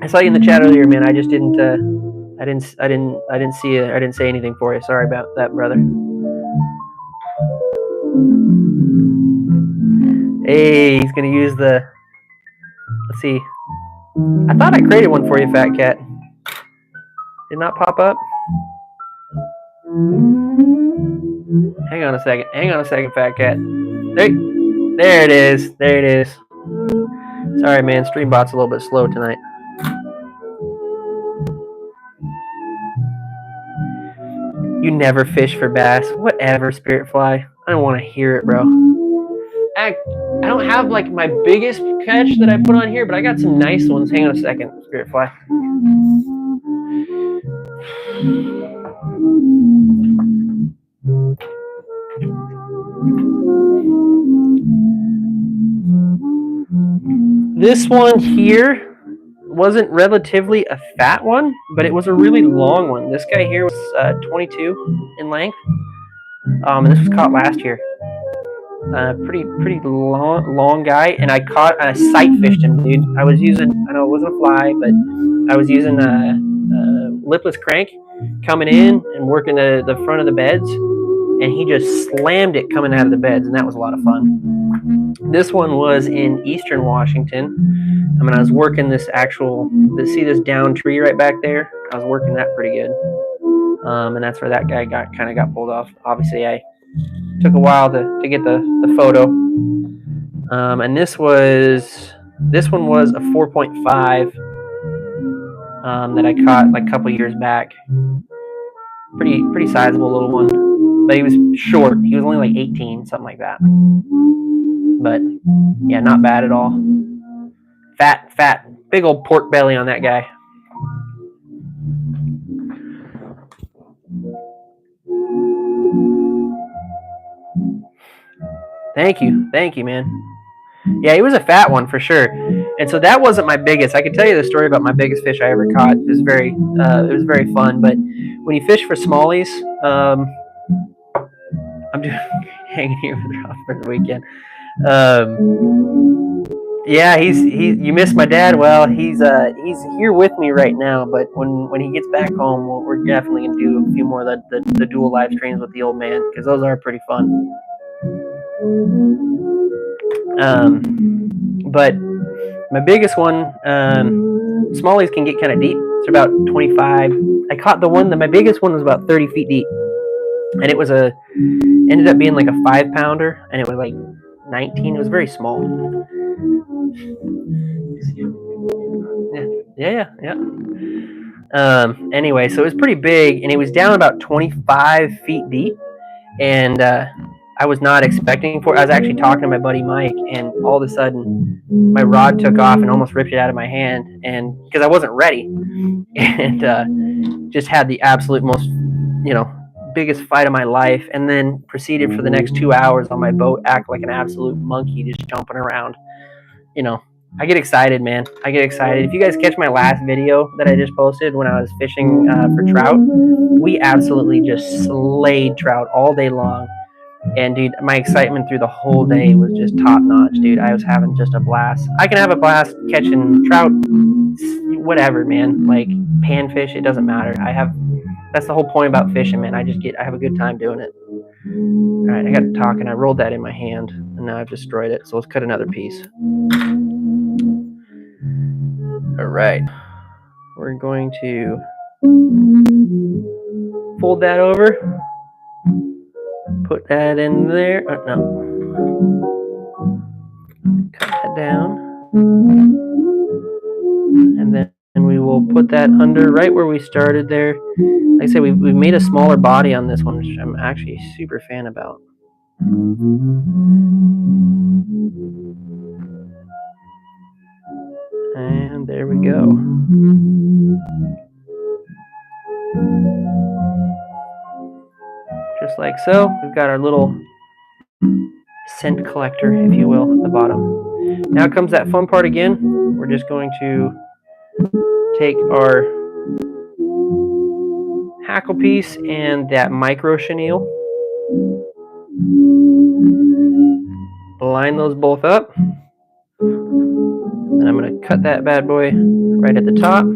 I saw you in the chat earlier, man. I just didn't. I didn't see it. I didn't say anything for you. Sorry about that, brother. Hey, he's gonna use the. Let's see. I thought I created one for you, Fat Cat. Did not pop up. Hang on a second. Hang on a second, Fat Cat. There it is. There it is. Sorry, man. Streambot's a little bit slow tonight. You never fish for bass. Whatever, Spiritfly. I don't want to hear it, bro. I don't have like my biggest catch that I put on here, but I got some nice ones. Hang on a second, Spiritfly. This one here wasn't relatively a fat one, but it was a really long one. This guy here was 22 in length, and this was caught last year. Pretty long guy, and I sight fished him, dude. I was using, I know it wasn't a fly, but I was using a lipless crank coming in and working the front of the beds, and he just slammed it coming out of the beds, and that was a lot of fun. This one was in eastern Washington. I mean, I was working this see this down tree right back there? I was working that pretty good. And that's where that guy kind of got pulled off. Obviously, I took a while to get the photo. And this one was a 4.5 that I caught like a couple years back. Pretty sizable little one. but he was short. He was only like 18, something like that. But yeah, not bad at all. Fat, big old pork belly on that guy. Thank you, man. Yeah, he was a fat one for sure. And so that wasn't my biggest. I could tell you the story about my biggest fish I ever caught. It was very fun. But when you fish for smallies, I'm just hanging here with Rob for the weekend. Yeah, he's you missed my dad. Well, he's here with me right now. But when he gets back home, we're definitely gonna do a few more of the dual live streams with the old man, because those are pretty fun. But my biggest one, smallies can get kind of deep. It's about 25. I caught the one that my biggest one was about 30 feet deep, and it was ended up being like a 5-pounder, and it was like 19. It was very small. Yeah. Anyway, so it was pretty big, and it was down about 25 feet deep, and I was not expecting for it. I was actually talking to my buddy Mike, and all of a sudden my rod took off and almost ripped it out of my hand, and because I wasn't ready, and just had the absolute most, biggest fight of my life, and then proceeded for the next 2 hours on my boat act like an absolute monkey, just jumping around. I get excited, man. I get excited. If you guys catch my last video that I just posted when I was fishing for trout, we absolutely just slayed trout all day long. And dude, my excitement through the whole day was just top notch, dude. I was having just a blast. I can have a blast catching trout, whatever, man. Like panfish, it doesn't matter. That's the whole point about fishing, man. I have a good time doing it. All right, I got to talk, and I rolled that in my hand, and now I've destroyed it. So let's cut another piece. All right, we're going to fold that over. Put that in there. No. Cut that down. And then we will put that under right where we started there. Like I said, we've made a smaller body on this one, which I'm actually a super fan about. And there we go. Just like so. We've got our little scent collector, if you will, at the bottom. Now comes that fun part again. We're just going to take our hackle piece and that micro chenille, line those both up, and I'm going to cut that bad boy right at the top.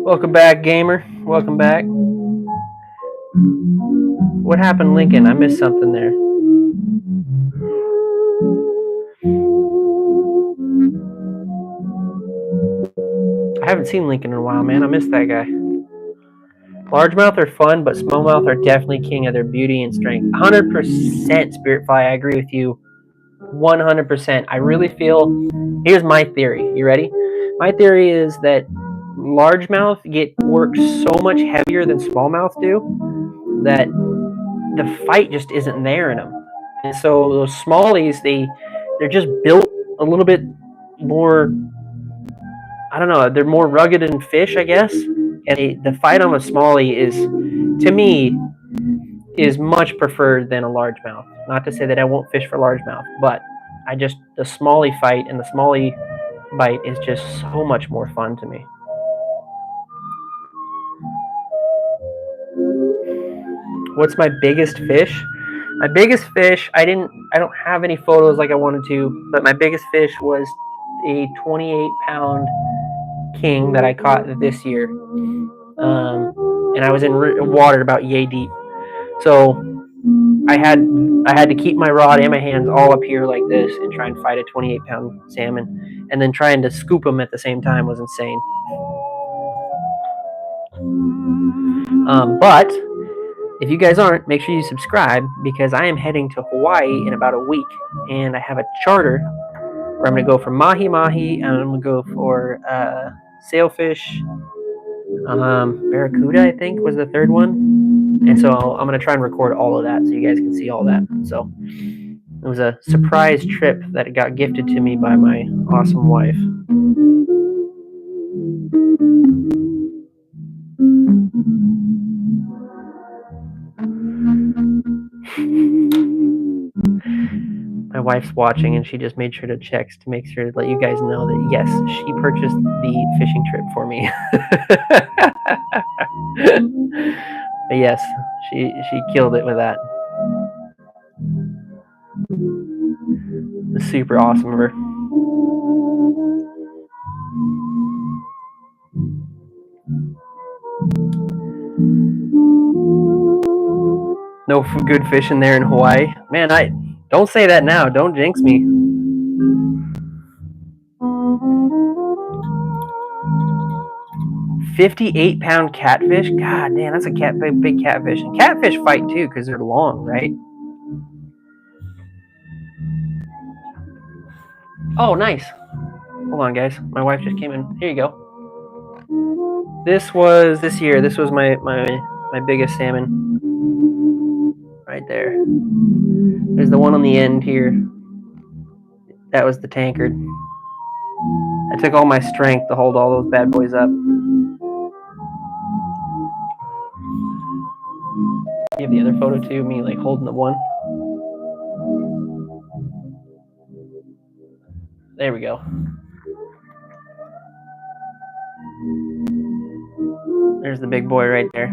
Welcome back, gamer. Welcome back. What happened, Lincoln? I missed something there. I haven't seen Lincoln in a while, man. I missed that guy. Largemouth are fun, but smallmouth are definitely king of their beauty and strength. 100% Spiritfly, I agree with you. 100%. I really feel, here's my theory. You ready? My theory is that largemouth get worked so much heavier than smallmouth do that the fight just isn't there in them. And so those smallies, they're just built a little bit more, I don't know, they're more rugged than fish, I guess. And the fight on a smallie is, to me, is much preferred than a largemouth. Not to say that I won't fish for largemouth, but the smallie fight and the smallie bite is just so much more fun to me. What's my biggest fish? My biggest fish, I don't have any photos like I wanted to, but my biggest fish was a 28-pound king that I caught this year. And I was in water about yay deep. So I had to keep my rod and my hands all up here like this and try and fight a 28-pound salmon. And then trying to scoop them at the same time was insane. But if you guys aren't, make sure you subscribe, because I am heading to Hawaii in about a week, and I have a charter where I'm going to go for mahi-mahi, and I'm going to go for sailfish, Barracuda, I think, was the third one. And so I'm going to try and record all of that so you guys can see all that. So it was a surprise trip that got gifted to me by my awesome wife. My wife's watching, and she just made sure to check to make sure to let you guys know that yes, she purchased the fishing trip for me. But yes, she killed it with that. It's super awesome of her. No good fishing there in Hawaii. Man, don't say that now. Don't jinx me. $58-pound catfish? God damn, that's a big catfish. And catfish fight too because they're long, right? Oh, nice. Hold on, guys. My wife just came in. Here you go. This was this year. This was my biggest salmon. Right there. There's the one on the end here. That was the tankard. I took all my strength to hold all those bad boys up. You have the other photo too, me like holding the one. There we go. There's the big boy right there.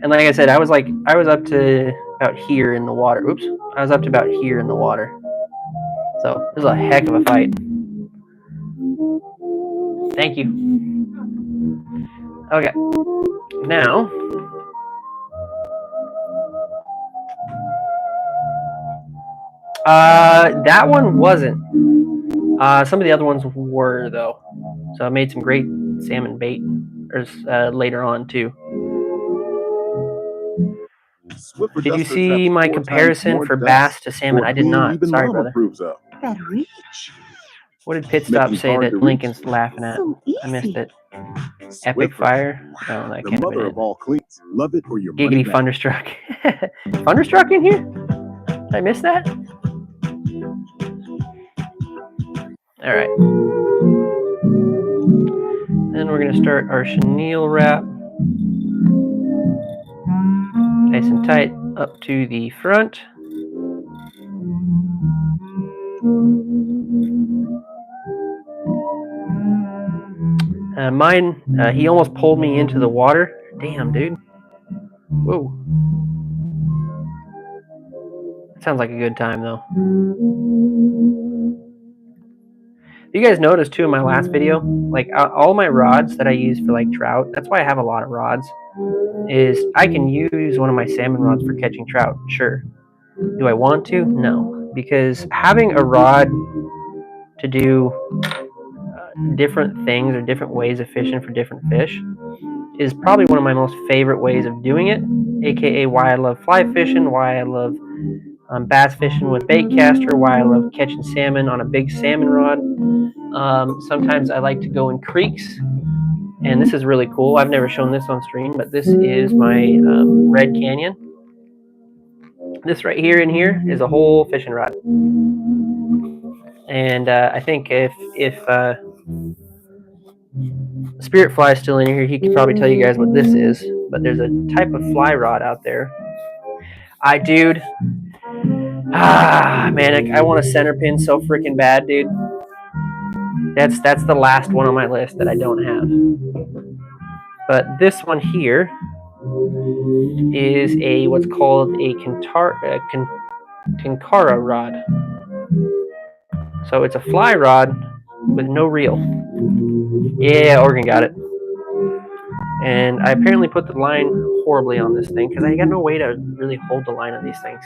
And like I said, I was up to about here in the water. Oops. I was up to about here in the water. So it was a heck of a fight. Thank you. Okay. Now, that one wasn't. Some of the other ones were though. So I made some great salmon bait later on too. Did you see my comparison for bass to salmon? I did not. Sorry, brother.
That reach.
What did Pit Stop say that Lincoln's laughing at? I missed it. Epic fire? No, that can't have been it.
Love it or your
Giggity Thunderstruck. Thunderstruck in here? Did I miss that? Alright. Then we're going to start our chenille wrap. Nice and tight up to the front. Mine, he almost pulled me into the water. Damn, dude. Whoa. Sounds like a good time, though. You guys noticed, too, in my last video, like, all my rods that I use for, like, trout, that's why I have a lot of rods, is I can use one of my salmon rods for catching trout, sure. Do I want to? No. Because having a rod to do different things or different ways of fishing for different fish is probably one of my most favorite ways of doing it, aka why I love fly fishing, why I love bass fishing with bait caster, why I love catching salmon on a big salmon rod. Sometimes I like to go in creeks, and this is really cool. I've never shown this on stream, but this is my Red Canyon. This right here in here is a whole fishing rod. And I think if Spirit Fly is still in here, he could probably tell you guys what this is. But there's a type of fly rod out there. Dude. Man, I want a center pin so freaking bad, dude. That's the last one on my list that I don't have. But this one here is what's called a Tenkara rod. So it's a fly rod with no reel. Yeah, Oregon got it. And I apparently put the line horribly on this thing because I got no way to really hold the line on these things.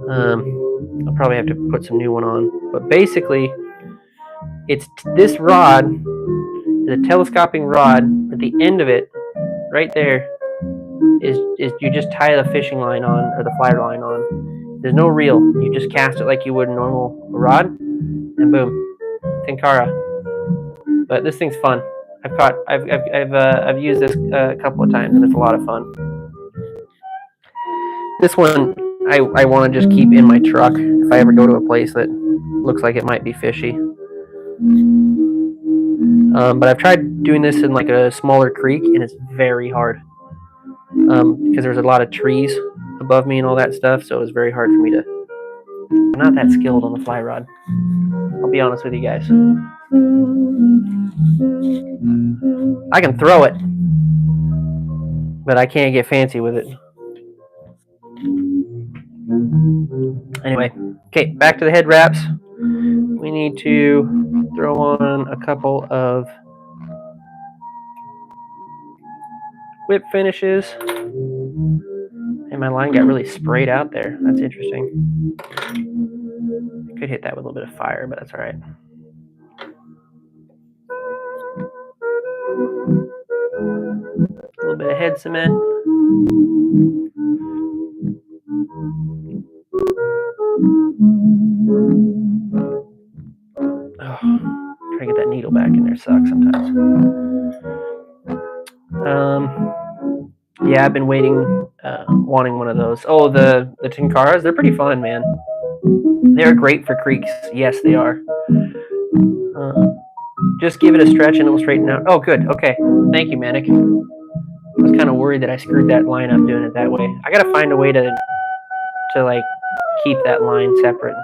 I'll probably have to put some new one on. But basically, it's this rod is a telescoping rod. At the end of it, right there, is you just tie the fishing line on, or the fly line on. There's no reel. You just cast it like you would a normal rod, and boom, Tenkara. But this thing's fun. I've used this a couple of times, and it's a lot of fun. This one I want to just keep in my truck if I ever go to a place that looks like it might be fishy. But I've tried doing this in like a smaller creek, and it's very hard because there's a lot of trees above me and all that stuff, so it's very hard for me to. I'm not that skilled on the fly rod. I'll be honest with you guys. I can throw it, but I can't get fancy with it. Anyway, okay, back to the head wraps. We need to throw on a couple of whip finishes. And my line got really sprayed out there. That's interesting. I could hit that with a little bit of fire, but that's all right. A little bit of head cement. Oh, trying to get that needle back in there sucks sometimes. Yeah, I've been waiting, wanting one of those. Oh, the Tenkaras, they're pretty fun, man. They're great for creeks. Yes, they are. Just give it a stretch and it will straighten out. Oh, good. Okay. Thank you, Manic. I was kind of worried that I screwed that line up doing it that way. I gotta find a way to like keep that line separate.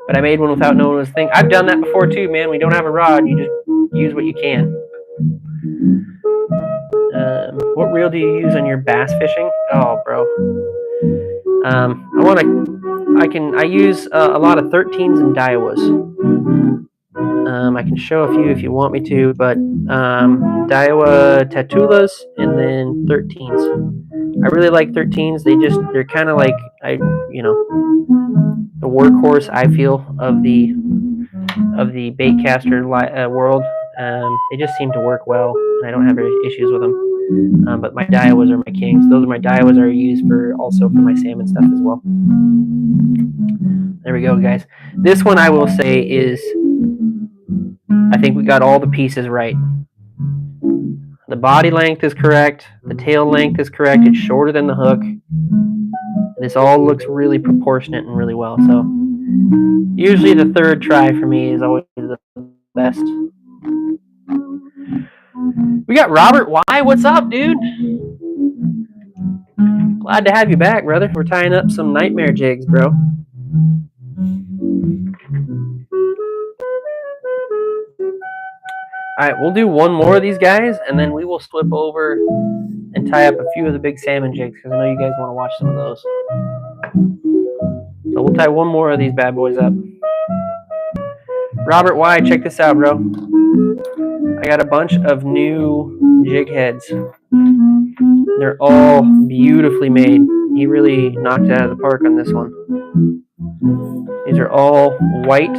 But I made one without knowing it was a thing. I've done that before too, man. We don't have a rod. You just use what you can. What reel do you use on your bass fishing? Oh, bro. I use a lot of 13s and Daiwas. I can show a few if you want me to, but Daiwa Tatulas and then 13s. I really like 13s. They're kind of like the workhorse, I feel, of the bait caster world. They just seem to work well, and I don't have any issues with them. But my Daiwas are my kings. Those are my Daiwas I use also for my salmon stuff as well. There we go, guys. This one I will say is, I think we got all the pieces right. The body length is correct. The tail length is correct. It's shorter than the hook. This all looks really proportionate and really well. So usually the third try for me is always the best. We got Robert Y. What's up, dude? Glad to have you back, brother. We're tying up some nightmare jigs, bro. Alright, we'll do one more of these guys, and then we will flip over and tie up a few of the big salmon jigs, because I know you guys want to watch some of those. So we'll tie one more of these bad boys up. Robert Y, check this out, bro. I got a bunch of new jig heads. They're all beautifully made. He really knocked it out of the park on this one. These are all white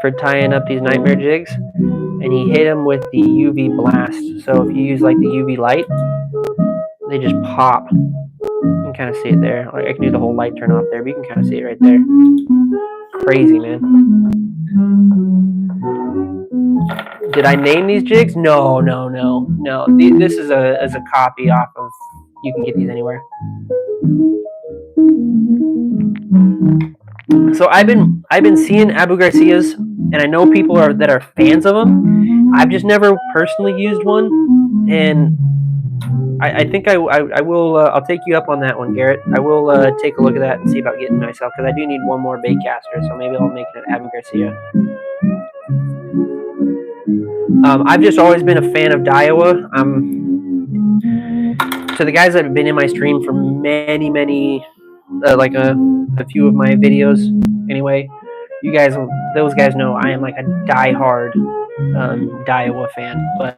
for tying up these nightmare jigs, and he hit them with the UV blast. So if you use like the UV light, they just pop. You can kind of see it there. Like, I can do the whole light turn off there, but you can kind of see it right there. Crazy, man. Did I name these jigs? No. This is a copy off of. You can get these anywhere. So I've been seeing Abu Garcias, and I know people that are fans of them. I've just never personally used one, and I think I will. I'll take you up on that one, Garrett. I will take a look at that and see about getting myself, because I do need one more bait caster. So maybe I'll make it an Abu Garcia. I've just always been a fan of Daiwa. To the guys that have been in my stream for many, like a few of my videos, anyway, those guys know I am like a die-hard Daiwa fan. But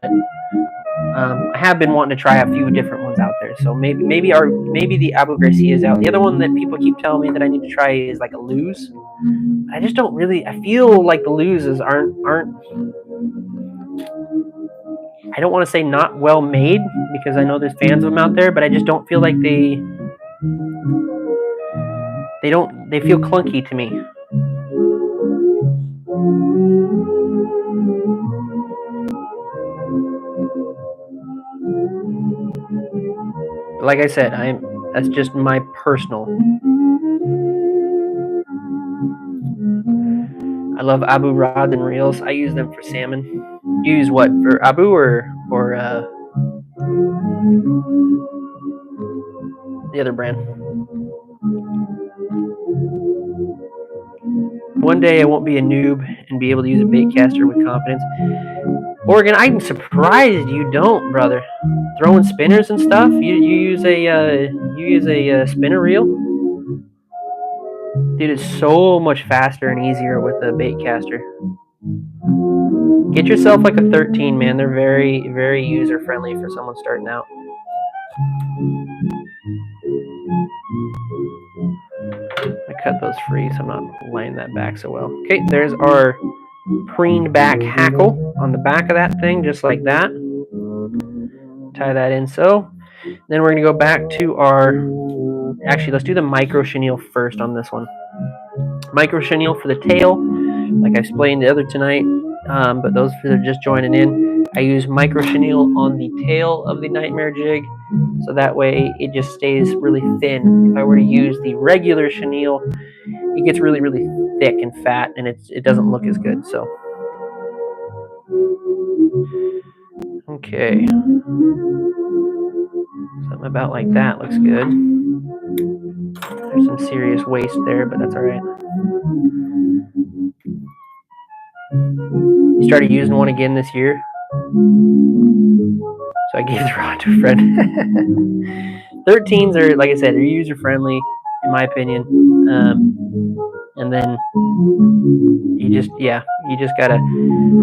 I have been wanting to try a few different ones out there. So maybe the Abu Garcia is out. The other one that people keep telling me that I need to try is like a Luz. I just don't really. I feel like the Luzes aren't. I don't want to say not well made, because I know there's fans of them out there, but I just don't feel like they feel clunky to me. Like I said, that's just my personal. I love Abu rods and reels. I use them for salmon. You use what for Abu or the other brand? One day I won't be a noob and be able to use a bait caster with confidence. Oregon, I'm surprised you don't, brother. Throwing spinners and stuff. You use a spinner reel. Dude, it's so much faster and easier with a bait caster. Get yourself like a 13, man. They're very, very user friendly for someone starting out. I cut those free, so I'm not laying that back so well. Okay, there's our preened back hackle on the back of that thing, just like that. Tie that in so. Then we're going to go back to our... Actually, let's do the micro chenille first on this one. Micro chenille for the tail, like I explained the other tonight, but those that are just joining in, I use micro chenille on the tail of the Nightmare jig, so that way it just stays really thin. If I were to use the regular chenille, it gets really, really thick and fat, and it doesn't look as good. So, okay, something about like that looks good. There's some serious waste there, but that's all right. You started using one again this year, so I gave the rod to a friend. 13s are, like I said, they're user friendly in my opinion. And then you just gotta.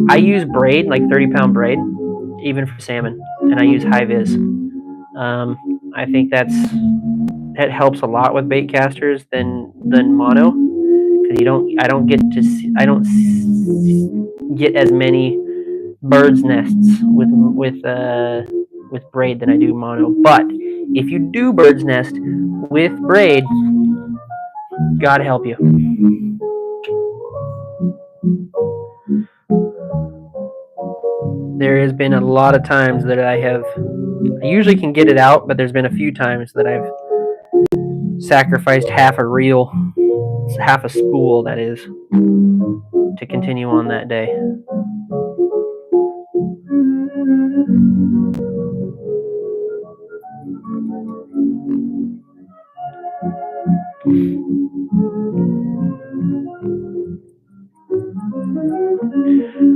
I use braid, like 30-pound braid, even for salmon, and I use high vis. I think that helps a lot with bait casters than mono, because I don't get as many birds' nests with braid than I do mono. But if you do bird's nest with braid, God help you. There has been a lot of times that I usually can get it out, but there's been a few times that I've sacrificed half a reel, half a spool, that is, to continue on that day.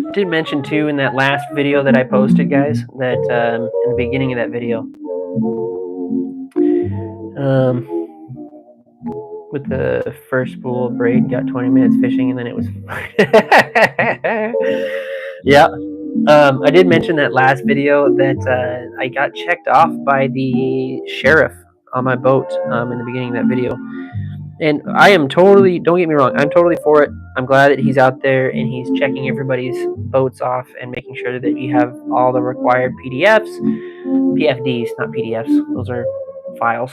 I did mention too in that last video that I posted, guys, that in the beginning of that video, with the first spool of braid, got 20 minutes fishing, and then it was yeah. I did mention that last video that I got checked off by the sheriff on my boat in the beginning of that video. And I am totally, don't get me wrong, I'm totally for it. I'm glad that he's out there and he's checking everybody's boats off and making sure that you have all the required PFDs, not PDFs. Those are files.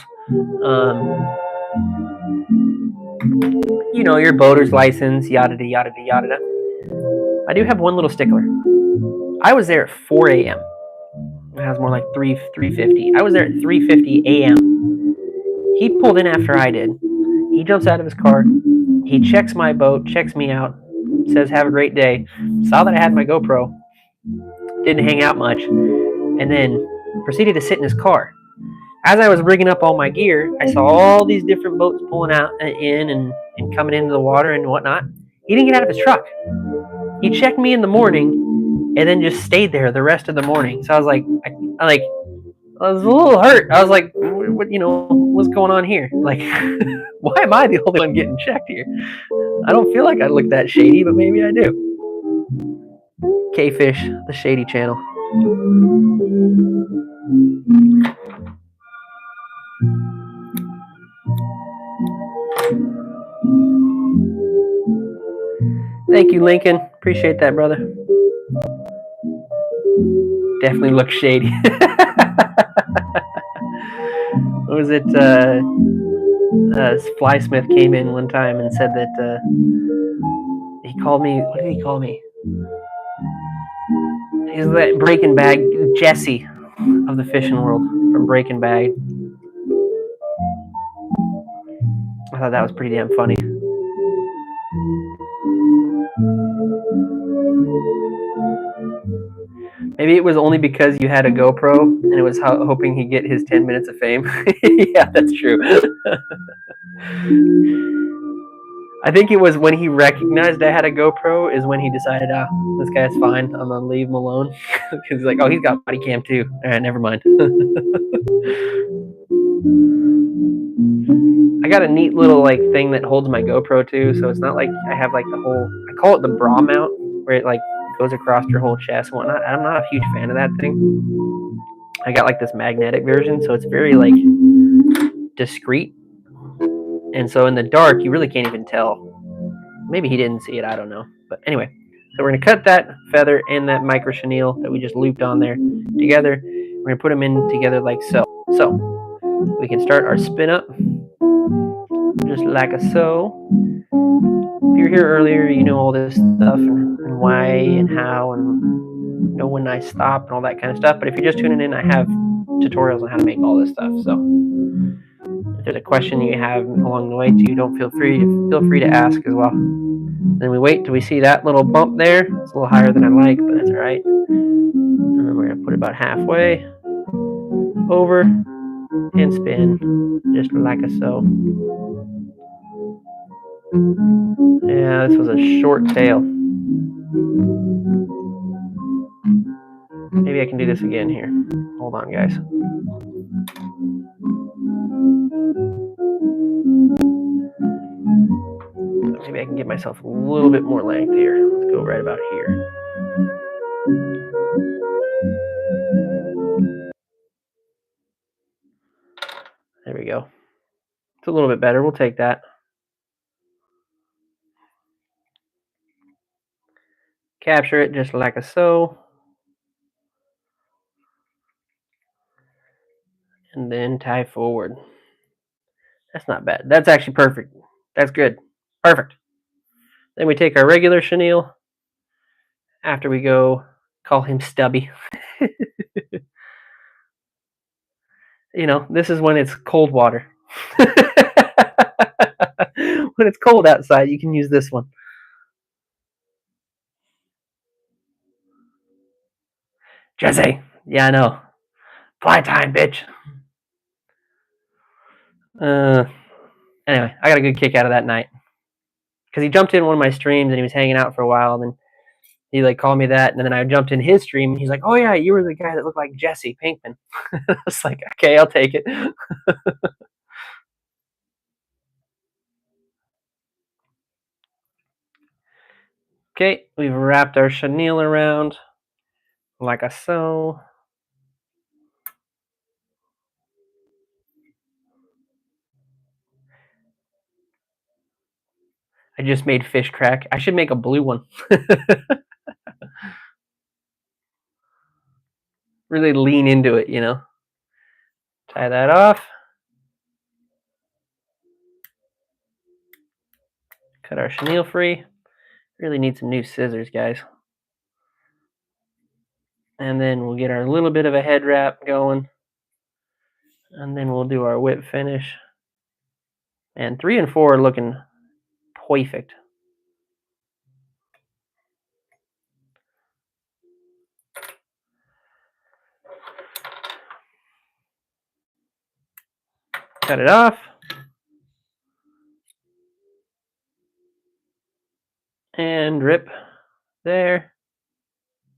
You know, your boater's license, yada yada yada. I do have one little stickler. I was there at 4 a.m. It has more like 3:50. I was there at 3:50 a.m. He pulled in after I did. He jumps out of his car. He checks my boat, checks me out, says, "Have a great day." Saw that I had my GoPro. Didn't hang out much. And then proceeded to sit in his car. As I was rigging up all my gear, I saw all these different boats pulling out in and coming into the water and whatnot. He didn't get out of his truck. He checked me in the morning and then just stayed there the rest of the morning. So I was like, I was a little hurt. I was like, what, what's going on here? Like, why am I the only one getting checked here? I don't feel like I look that shady, but maybe I do. K-Fish, the Shady Channel. Thank you, Lincoln. Appreciate that, brother. Definitely looks shady. What was it? Flysmith came in one time and said that he called me. What did he call me? He's that Breaking Bad Jesse of the fishing world from Breaking Bad. I thought that was pretty damn funny. Maybe it was only because you had a GoPro and it was hoping he'd get his 10 minutes of fame. Yeah, that's true. I think it was when he recognized I had a GoPro is when he decided, this guy's fine. I'm going to leave him alone. He's like, oh, he's got body cam too. All right, never mind. I got a neat little like thing that holds my GoPro too, so it's not like I have like the whole, I call it the bra mount, where it like goes across your whole chest and whatnot. I'm not a huge fan of that thing. I got like this magnetic version, so it's very like discreet. And so in the dark, you really can't even tell. Maybe he didn't see it, I don't know. But anyway, so we're gonna cut that feather and that micro chenille that we just looped on there together. We're gonna put them in together like so. So we can start our spin up just like so. If you're here earlier, you know all this stuff and why and how and know when I stop and all that kind of stuff. But if you're just tuning in, I have tutorials on how to make all this stuff. So if there's a question you have along the way too, don't feel free to ask as well. Then we wait till we see that little bump there. It's a little higher than I like, but that's all right. And then we're gonna put it about halfway over and spin just like so. Yeah, this was a short tail. Maybe I can do this again here. Hold on, guys. Maybe I can give myself a little bit more length here. Let's go right about here. There we go. It's a little bit better. We'll take that. Capture it just like so. And then tie forward. That's not bad. That's actually perfect. That's good. Perfect. Then we take our regular chenille. After we go, call him Stubby. You know, this is when it's cold water. When it's cold outside, you can use this one. Jesse. Yeah, I know. Fly time, bitch. Anyway, I got a good kick out of that night. Because he jumped in one of my streams and he was hanging out for a while. And then he like called me that. And then I jumped in his stream and he's like, oh yeah, you were the guy that looked like Jesse Pinkman. I was like, okay, I'll take it. Okay, we've wrapped our chenille around like so. I just made fish crack. I should make a blue one. Really lean into it, you know. Tie that off. Cut our chenille free. Really need some new scissors, guys. And then we'll get our little bit of a head wrap going. And then we'll do our whip finish. And 3 and 4 are looking perfect. Cut it off. And rip there.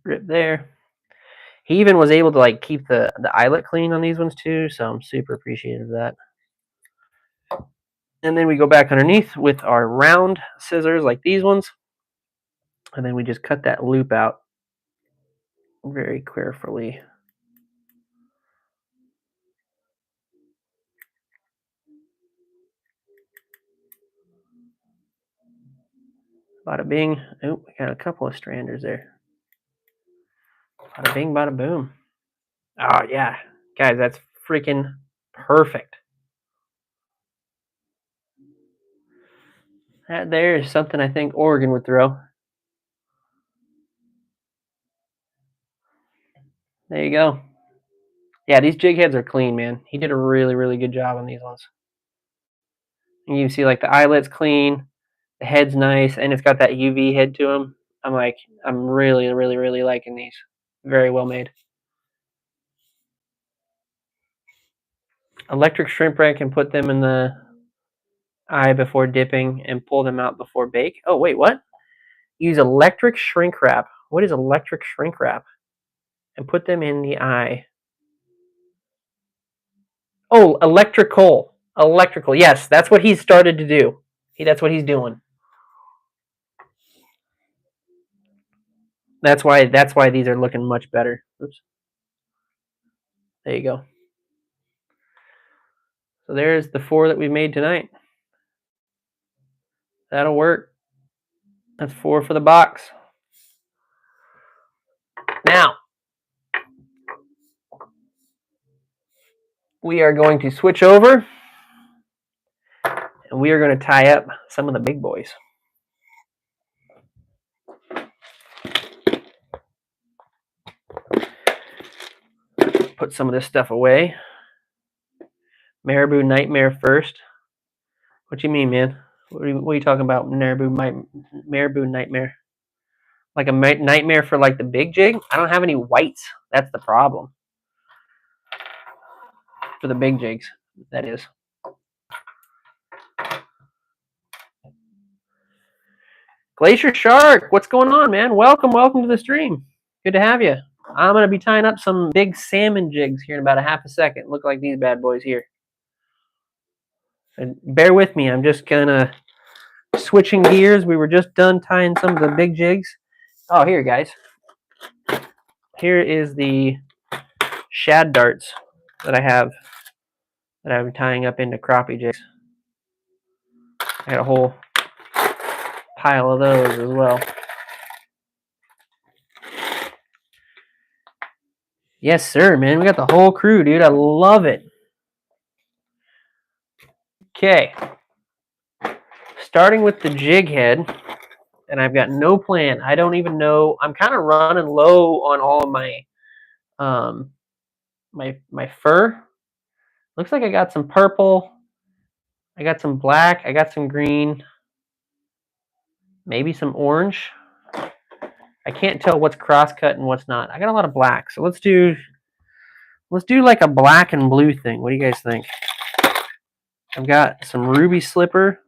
Rip there. He even was able to like keep the eyelet clean on these ones too, so I'm super appreciative of that. And then we go back underneath with our round scissors like these ones. And then we just cut that loop out very carefully. Bada bing. Oh, we got a couple of stranders there. Bada bing, bada boom. Oh, yeah. Guys, that's freaking perfect. That there is something I think Oregon would throw. There you go. Yeah, these jig heads are clean, man. He did a really, really good job on these ones. And you can see like the eyelet's clean, the head's nice, and it's got that UV head to them. I'm really, really, really liking these. Very well made. Electric shrimp ray can put them in the eye before dipping and pull them out before bake. Oh, wait, what? Use electric shrink wrap. What is electric shrink wrap? And put them in the eye. Oh, electrical. Electrical. Yes, that's what he's started to do. That's what he's doing. That's why these are looking much better. Oops. There you go. So there's the 4 that we made tonight. That'll work. That's 4 for the box. Now, we are going to switch over and we are going to tie up some of the big boys. Put some of this stuff away. Marabou Nightmare first. What you mean, man? What are you talking about? Marabou Nightmare. Like a nightmare for like the big jig? I don't have any whites. That's the problem. For the big jigs, that is. Glacier Shark, what's going on, man? Welcome to the stream. Good to have you. I'm going to be tying up some big salmon jigs here in about a half a second. Look like these bad boys here. And bear with me. I'm just kind of switching gears. We were just done tying some of the big jigs. Oh, here, guys. Here is the shad darts that I have that I'm tying up into crappie jigs. I got a whole pile of those as well. Yes, sir, man. We got the whole crew, dude. I love it. Okay. Starting with the jig head, and I've got no plan. I don't even know. I'm kind of running low on all of my my fur. Looks like I got some purple. I got some black. I got some green. Maybe some orange. I can't tell what's cross-cut and what's not. I got a lot of black. So let's do like a black and blue thing. What do you guys think? I've got some ruby slipper.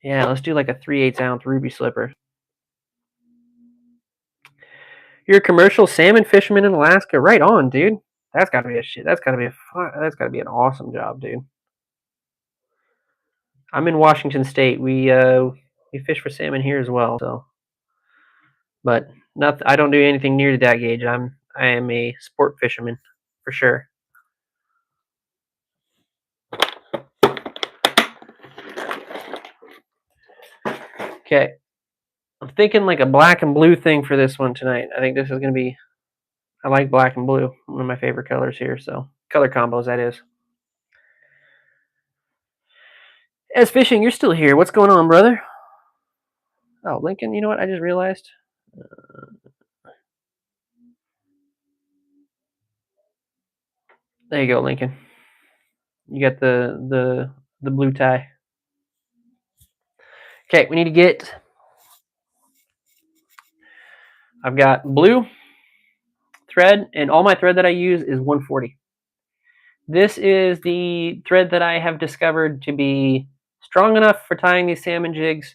Yeah, let's do like a 3/8 ounce ruby slipper. You're a commercial salmon fisherman in Alaska. Right on, dude. That's gotta be a shit. That's gotta be an awesome job, dude. I'm in Washington State. We fish for salmon here as well. So, but I don't do anything near to that gauge. I am a sport fisherman for sure. Okay, I'm thinking like a black and blue thing for this one tonight. I think this is gonna be. I like black and blue, one of my favorite colors here. So color combos, that is. As Fishing, you're still here. What's going on, brother? Oh, Lincoln, you know what? I just realized. There you go, Lincoln. You got the blue tie. Okay, we need to get. I've got blue thread, and all my thread that I use is 140. This is the thread that I have discovered to be strong enough for tying these salmon jigs,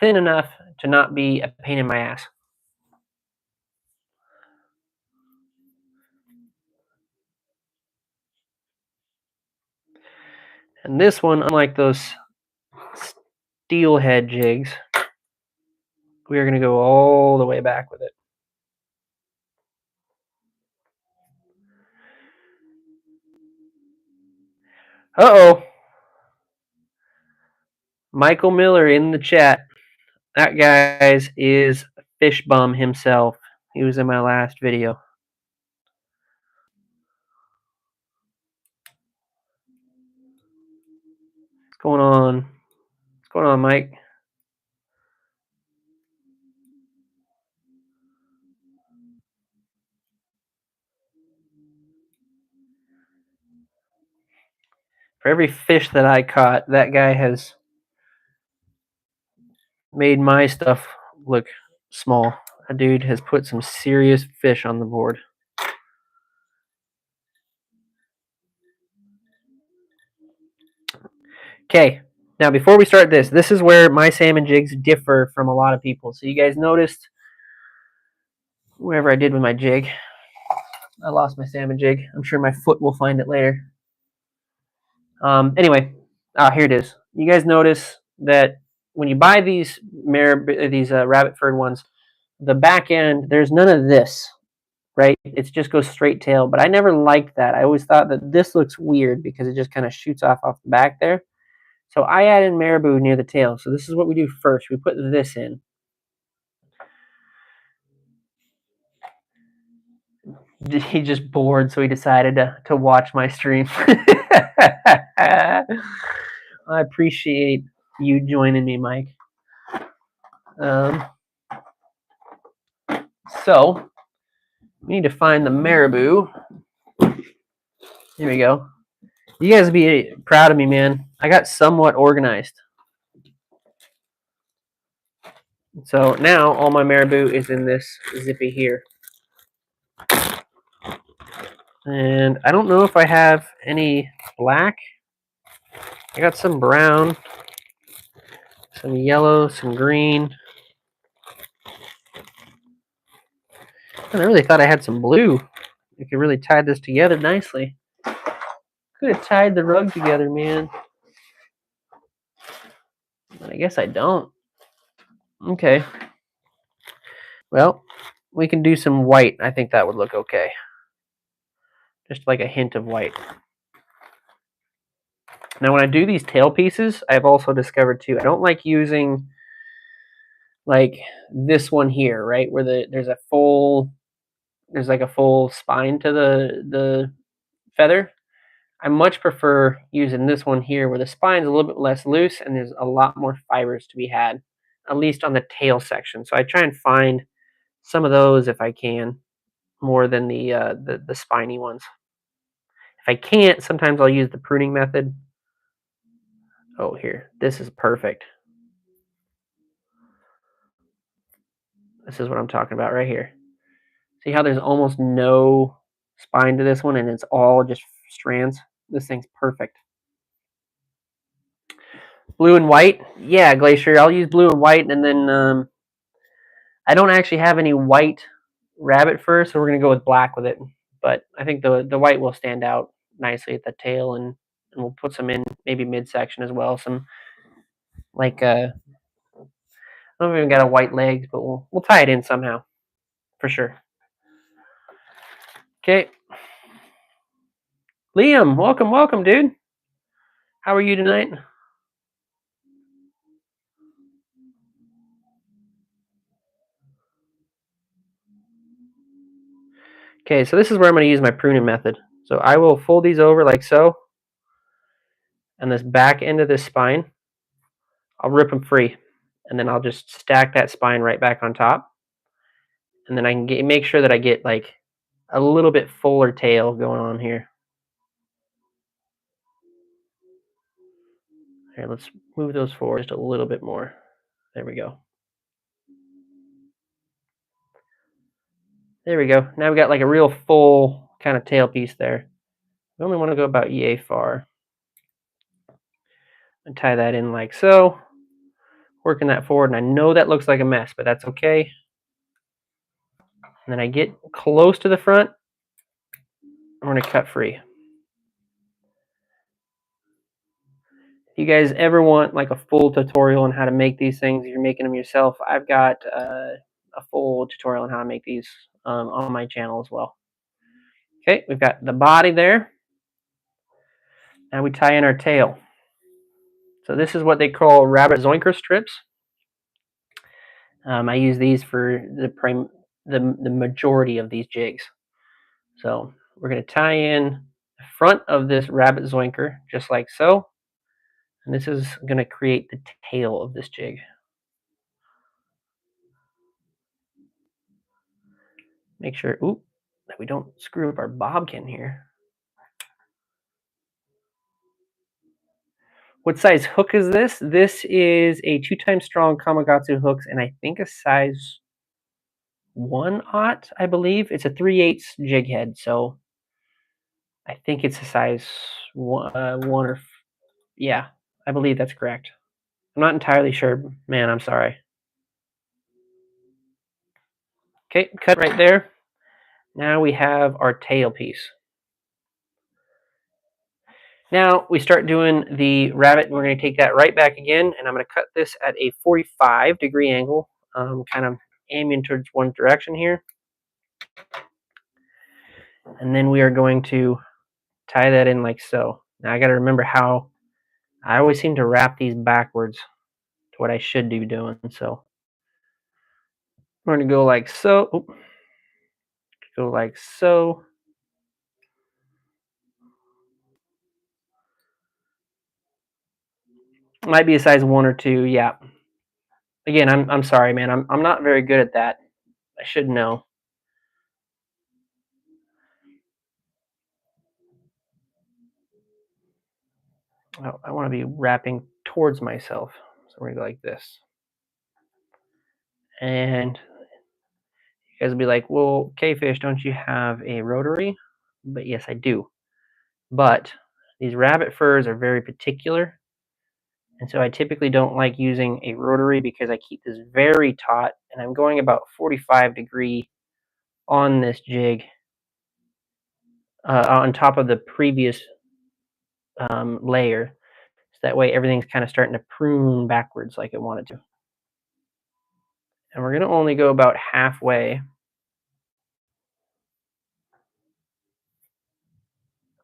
thin enough to not be a pain in my ass. And this one, unlike those steelhead jigs, we are going to go all the way back with it. Uh-oh. Michael Miller in the chat. That guy is Fish Bum himself. He was in my last video. What's going on? What's going on, Mike? For every fish that I caught, that guy has made my stuff look small. That dude has put some serious fish on the board. Okay, now before we start this is where my salmon jigs differ from a lot of people. So you guys noticed whatever I did with my jig. I lost my salmon jig. I'm sure my foot will find it later. Anyway, here it is. You guys notice that when you buy these rabbit furred ones, the back end, there's none of this, right? It just goes straight tail. But I never liked that. I always thought that this looks weird because it just kind of shoots off the back there. So I added marabou near the tail. So this is what we do first. We put this in. He just bored, so he decided to watch my stream. I appreciate you joining me, Mike. So we need to find the marabou. Here we go. You guys be proud of me, man. I got somewhat organized. So now all my marabou is in this zippy here. And I don't know if I have any black. I got some brown, some yellow, some green. And I really thought I had some blue. I could really tie this together nicely. Could have tied the rug together, man. But I guess I don't. Okay. Well, we can do some white. I think that would look okay. Just like a hint of white. Now, when I do these tail pieces, I've also discovered too, I don't like using like this one here, right? Where there's like a full spine to the feather. I much prefer using this one here where the spine's a little bit less loose and there's a lot more fibers to be had, at least on the tail section. So I try and find some of those if I can, more than the spiny ones. If I can't, sometimes I'll use the pruning method. Oh, here, this is perfect. This is what I'm talking about right here. See how there's almost no spine to this one and it's all just strands? This thing's perfect. Blue and white? Yeah, Glacier. I'll use blue and white, and then I don't actually have any white rabbit fur, so we're going to go with black with it. But I think the white will stand out nicely at the tail, and we'll put some in maybe midsection as well. Some, like, I don't even got a white legs, but we'll tie it in somehow, for sure. Okay. Liam, welcome, dude. How are you tonight? Okay, so this is where I'm going to use my pruning method. So I will fold these over like so. And this back end of this spine, I'll rip them free. And then I'll just stack that spine right back on top. And then I can make sure that I get like a little bit fuller tail going on here. Here, let's move those forward just a little bit more. There we go. There we go. Now we got like a real full kind of tail piece there. We only want to go about yay far. And tie that in like so. Working that forward, and I know that looks like a mess, but that's okay. And then I get close to the front. I'm going to cut free. If you guys ever want like a full tutorial on how to make these things, if you're making them yourself, I've got a full tutorial on how to make these on my channel as well. Okay, we've got the body there. Now we tie in our tail. So this is what they call rabbit zoinker strips. I use these for the majority of these jigs. So we're going to tie in the front of this rabbit zoinker just like so. And this is going to create the tail of this jig. Make sure that we don't screw up our bodkin here. What size hook is this? This is a 2x strong Kamagatsu hooks, and I think a size 1/0, I believe. It's a 3/8 jig head, so I think it's a size 1 or yeah, I believe that's correct. I'm not entirely sure, man. I'm sorry. Okay, cut right there. Now we have our tail piece. Now we start doing the rabbit, and we're going to take that right back again, and I'm going to cut this at a 45-degree angle, kind of aiming towards one direction here. And then we are going to tie that in like so. Now I got to remember how I always seem to wrap these backwards to what I should be doing. So we're going to go like so. Go like so. Might be a size 1 or 2, yeah. Again, I'm sorry, man. I'm not very good at that. I should know. I want to be wrapping towards myself. So we're going to go like this. And you guys will be like, well, K-Fish, don't you have a rotary? But yes, I do. But these rabbit furs are very particular. And so I typically don't like using a rotary because I keep this very taut. And I'm going about 45-degree on this jig on top of the previous layer. So that way everything's kind of starting to prune backwards like it wanted to. And we're going to only go about halfway.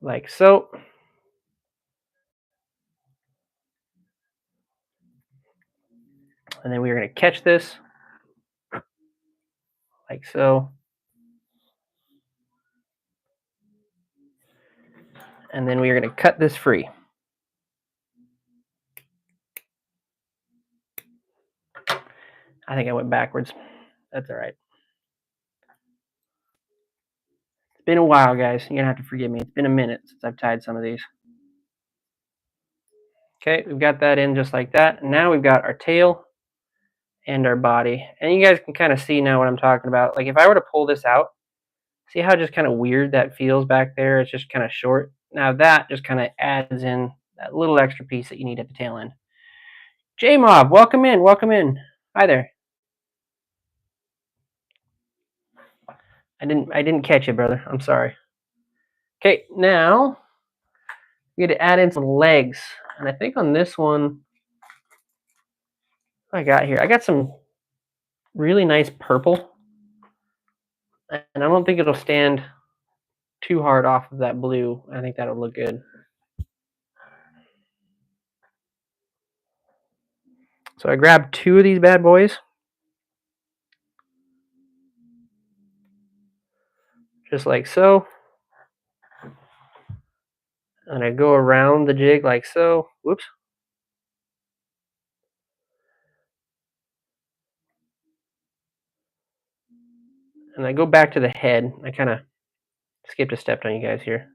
Like so. And then we're going to catch this. Like so. And then we are going to cut this free. I think I went backwards. That's all right. It's been a while, guys. You're going to have to forgive me. It's been a minute since I've tied some of these. Okay, we've got that in just like that. Now we've got our tail and our body. And you guys can kind of see now what I'm talking about. Like if I were to pull this out, see how just kind of weird that feels back there? It's just kind of short. Now that just kind of adds in that little extra piece that you need at the tail end. J-Mob, welcome in, welcome in. Hi there. I didn't catch you, brother. I'm sorry. Okay, now we get to add in some legs. And I think on this one, what I got here, I got some really nice purple. And I don't think it'll stand too hard off of that blue. I think that'll look good. So I grabbed 2 of these bad boys. Just like so. And I go around the jig like so. Whoops. And I go back to the head. I kind of skipped a step on you guys here.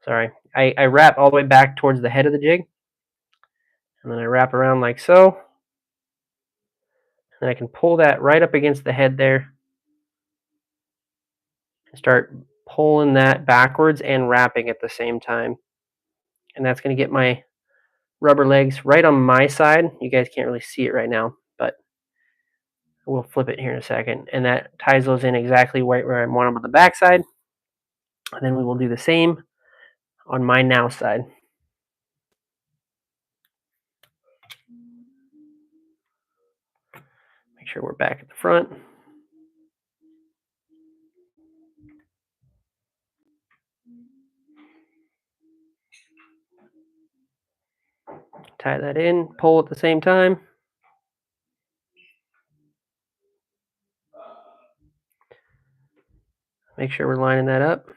Sorry. I wrap all the way back towards the head of the jig. And then I wrap around like so. And I can pull that right up against the head there. And start pulling that backwards and wrapping at the same time. And that's going to get my rubber legs right on my side. You guys can't really see it right now, but we'll flip it here in a second. And that ties those in exactly where I want them on the back side. And then we will do the same on my now side. Make sure we're back at the front. Tie that in, pull at the same time. Make sure we're lining that up.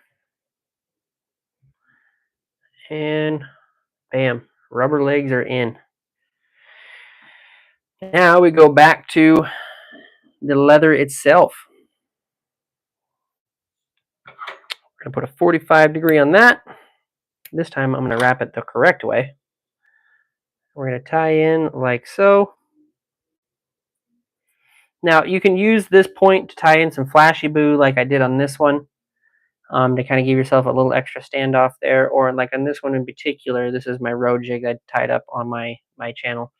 And bam, rubber legs are in. Now we go back to the leather itself. We're going to put a 45 degree on that. This time I'm going to wrap it the correct way. We're going to tie in like so. Now you can use this point to tie in some flashy boo like I did on this one, to kind of give yourself a little extra standoff there. Or like on this one in particular, this is my road jig I tied up on my channel.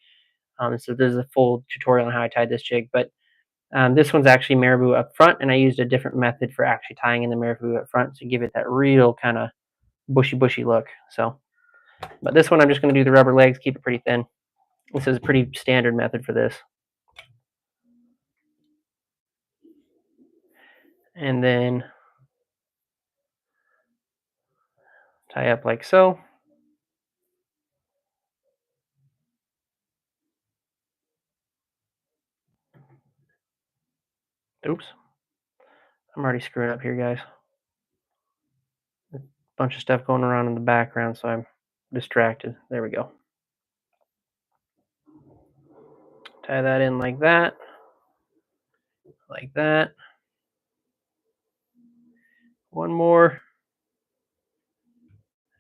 So this is a full tutorial on how I tied this jig. But this one's actually marabou up front, and I used a different method for actually tying in the marabou up front to give it that real kind of bushy look. So, but this one I'm just going to do the rubber legs, keep it pretty thin. This is a pretty standard method for this. And then tie up like so. Oops. I'm already screwing up here, guys. A bunch of stuff going around in the background, so I'm distracted. There we go. Tie that in like that. Like that. One more.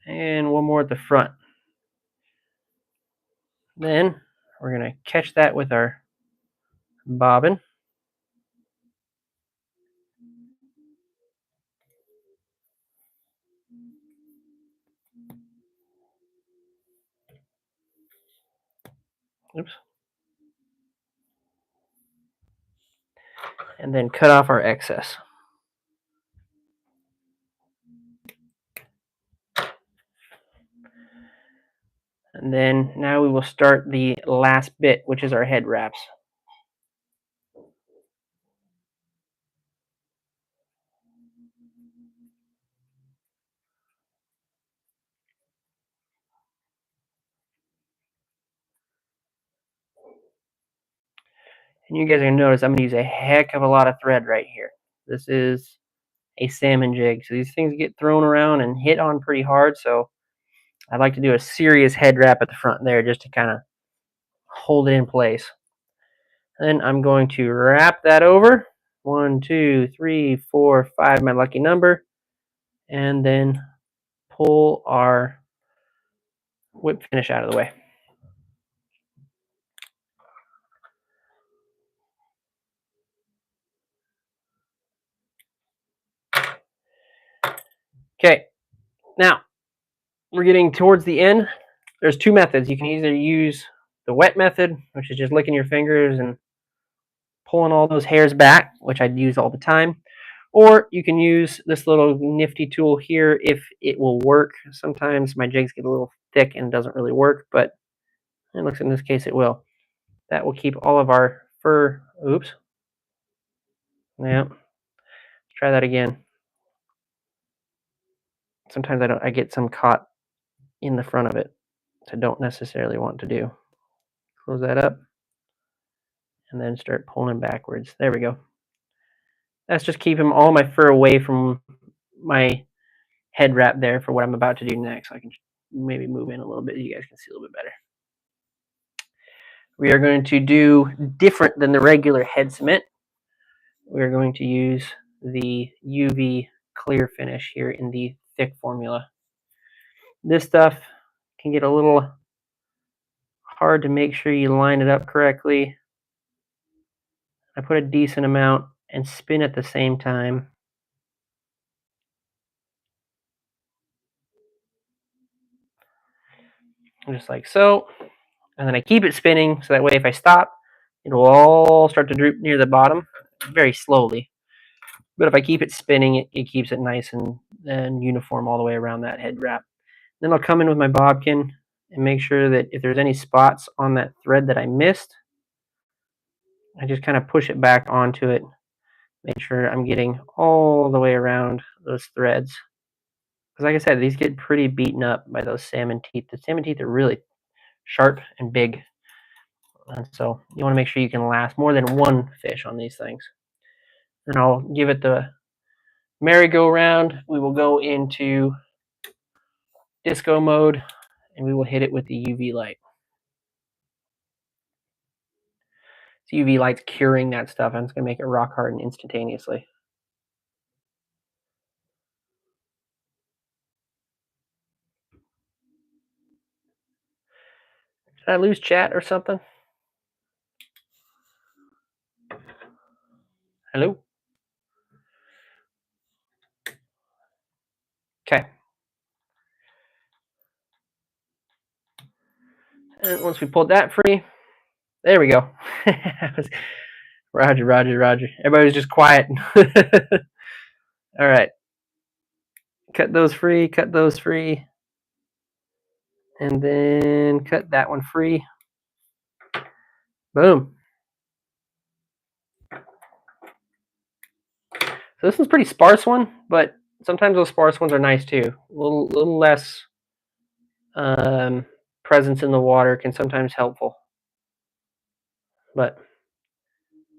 And one more at the front. Then we're going to catch that with our bobbin. Oops. And then cut off our excess. And then now we will start the last bit, which is our head wraps. And you guys are going to notice I'm going to use a heck of a lot of thread right here. This is a salmon jig. So these things get thrown around and hit on pretty hard. So I'd like to do a serious head wrap at the front there just to kind of hold it in place. Then I'm going to wrap that over. 1, 2, 3, 4, 5, my lucky number. And then pull our whip finish out of the way. Okay, now we're getting towards the end. There's two methods. You can either use the wet method, which is just licking your fingers and pulling all those hairs back, which I'd use all the time. Or you can use this little nifty tool here if it will work. Sometimes my jigs get a little thick and doesn't really work, but it looks in this case it will. That will keep all of our fur. Oops. Yeah. Let's try that again. Sometimes I get some caught in the front of it, which I don't necessarily want to do. Close that up and then start pulling backwards. There we go. That's just keeping all my fur away from my head wrap there for what I'm about to do next. I can maybe move in a little bit so you guys can see a little bit better. We are going to do different than the regular head cement. We're going to use the UV clear finish here in the thick formula. This stuff can get a little hard to make sure you line it up correctly. I put a decent amount and spin at the same time. Just like so. And then I keep it spinning so that way if I stop, it will all start to droop near the bottom very slowly. But if I keep it spinning, it keeps it nice and uniform all the way around that head wrap. Then I'll come in with my bodkin and make sure that if there's any spots on that thread that I missed, I just kind of push it back onto it. Make sure I'm getting all the way around those threads. Because like I said, these get pretty beaten up by those salmon teeth. The salmon teeth are really sharp and big. And so you want to make sure you can last more than one fish on these things. And I'll give it the merry-go-round. We will go into disco mode and we will hit it with the UV light. It's UV light's curing that stuff, and it's going to make it rock harden instantaneously. Did I lose chat or something? Hello? Okay. And once we pulled that free, there we go. Roger. Everybody was just quiet. All right. Cut those free. And then cut that one free. Boom. So this one's a pretty sparse one, but sometimes those sparse ones are nice too. A little less presence in the water can sometimes helpful. But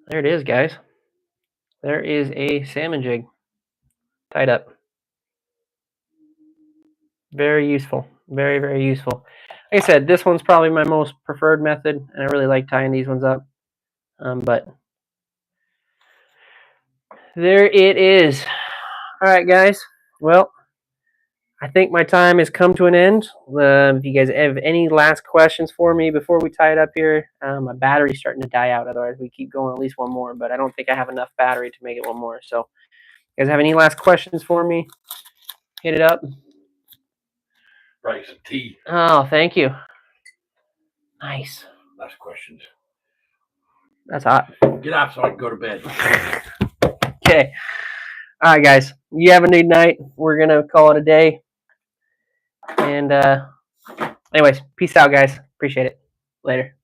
there it is, guys. There is a salmon jig tied up. Very useful. Very useful. Like I said, this one's probably my most preferred method, and I really like tying these ones up. But there it is. All right, guys. Well, I think my time has come to an end. If you guys have any last questions for me before we tie it up here, my battery's starting to die out. Otherwise, we keep going at least one more. But I don't think I have enough battery to make it one more. So, you guys have any last questions for me? Hit it up.
Probably some tea.
Oh, thank you. Nice.
Last questions.
That's hot.
Get up so I can go to bed.
Okay. All right, guys. You have a good night. We're going to call it a day. And anyways, peace out, guys. Appreciate it. Later.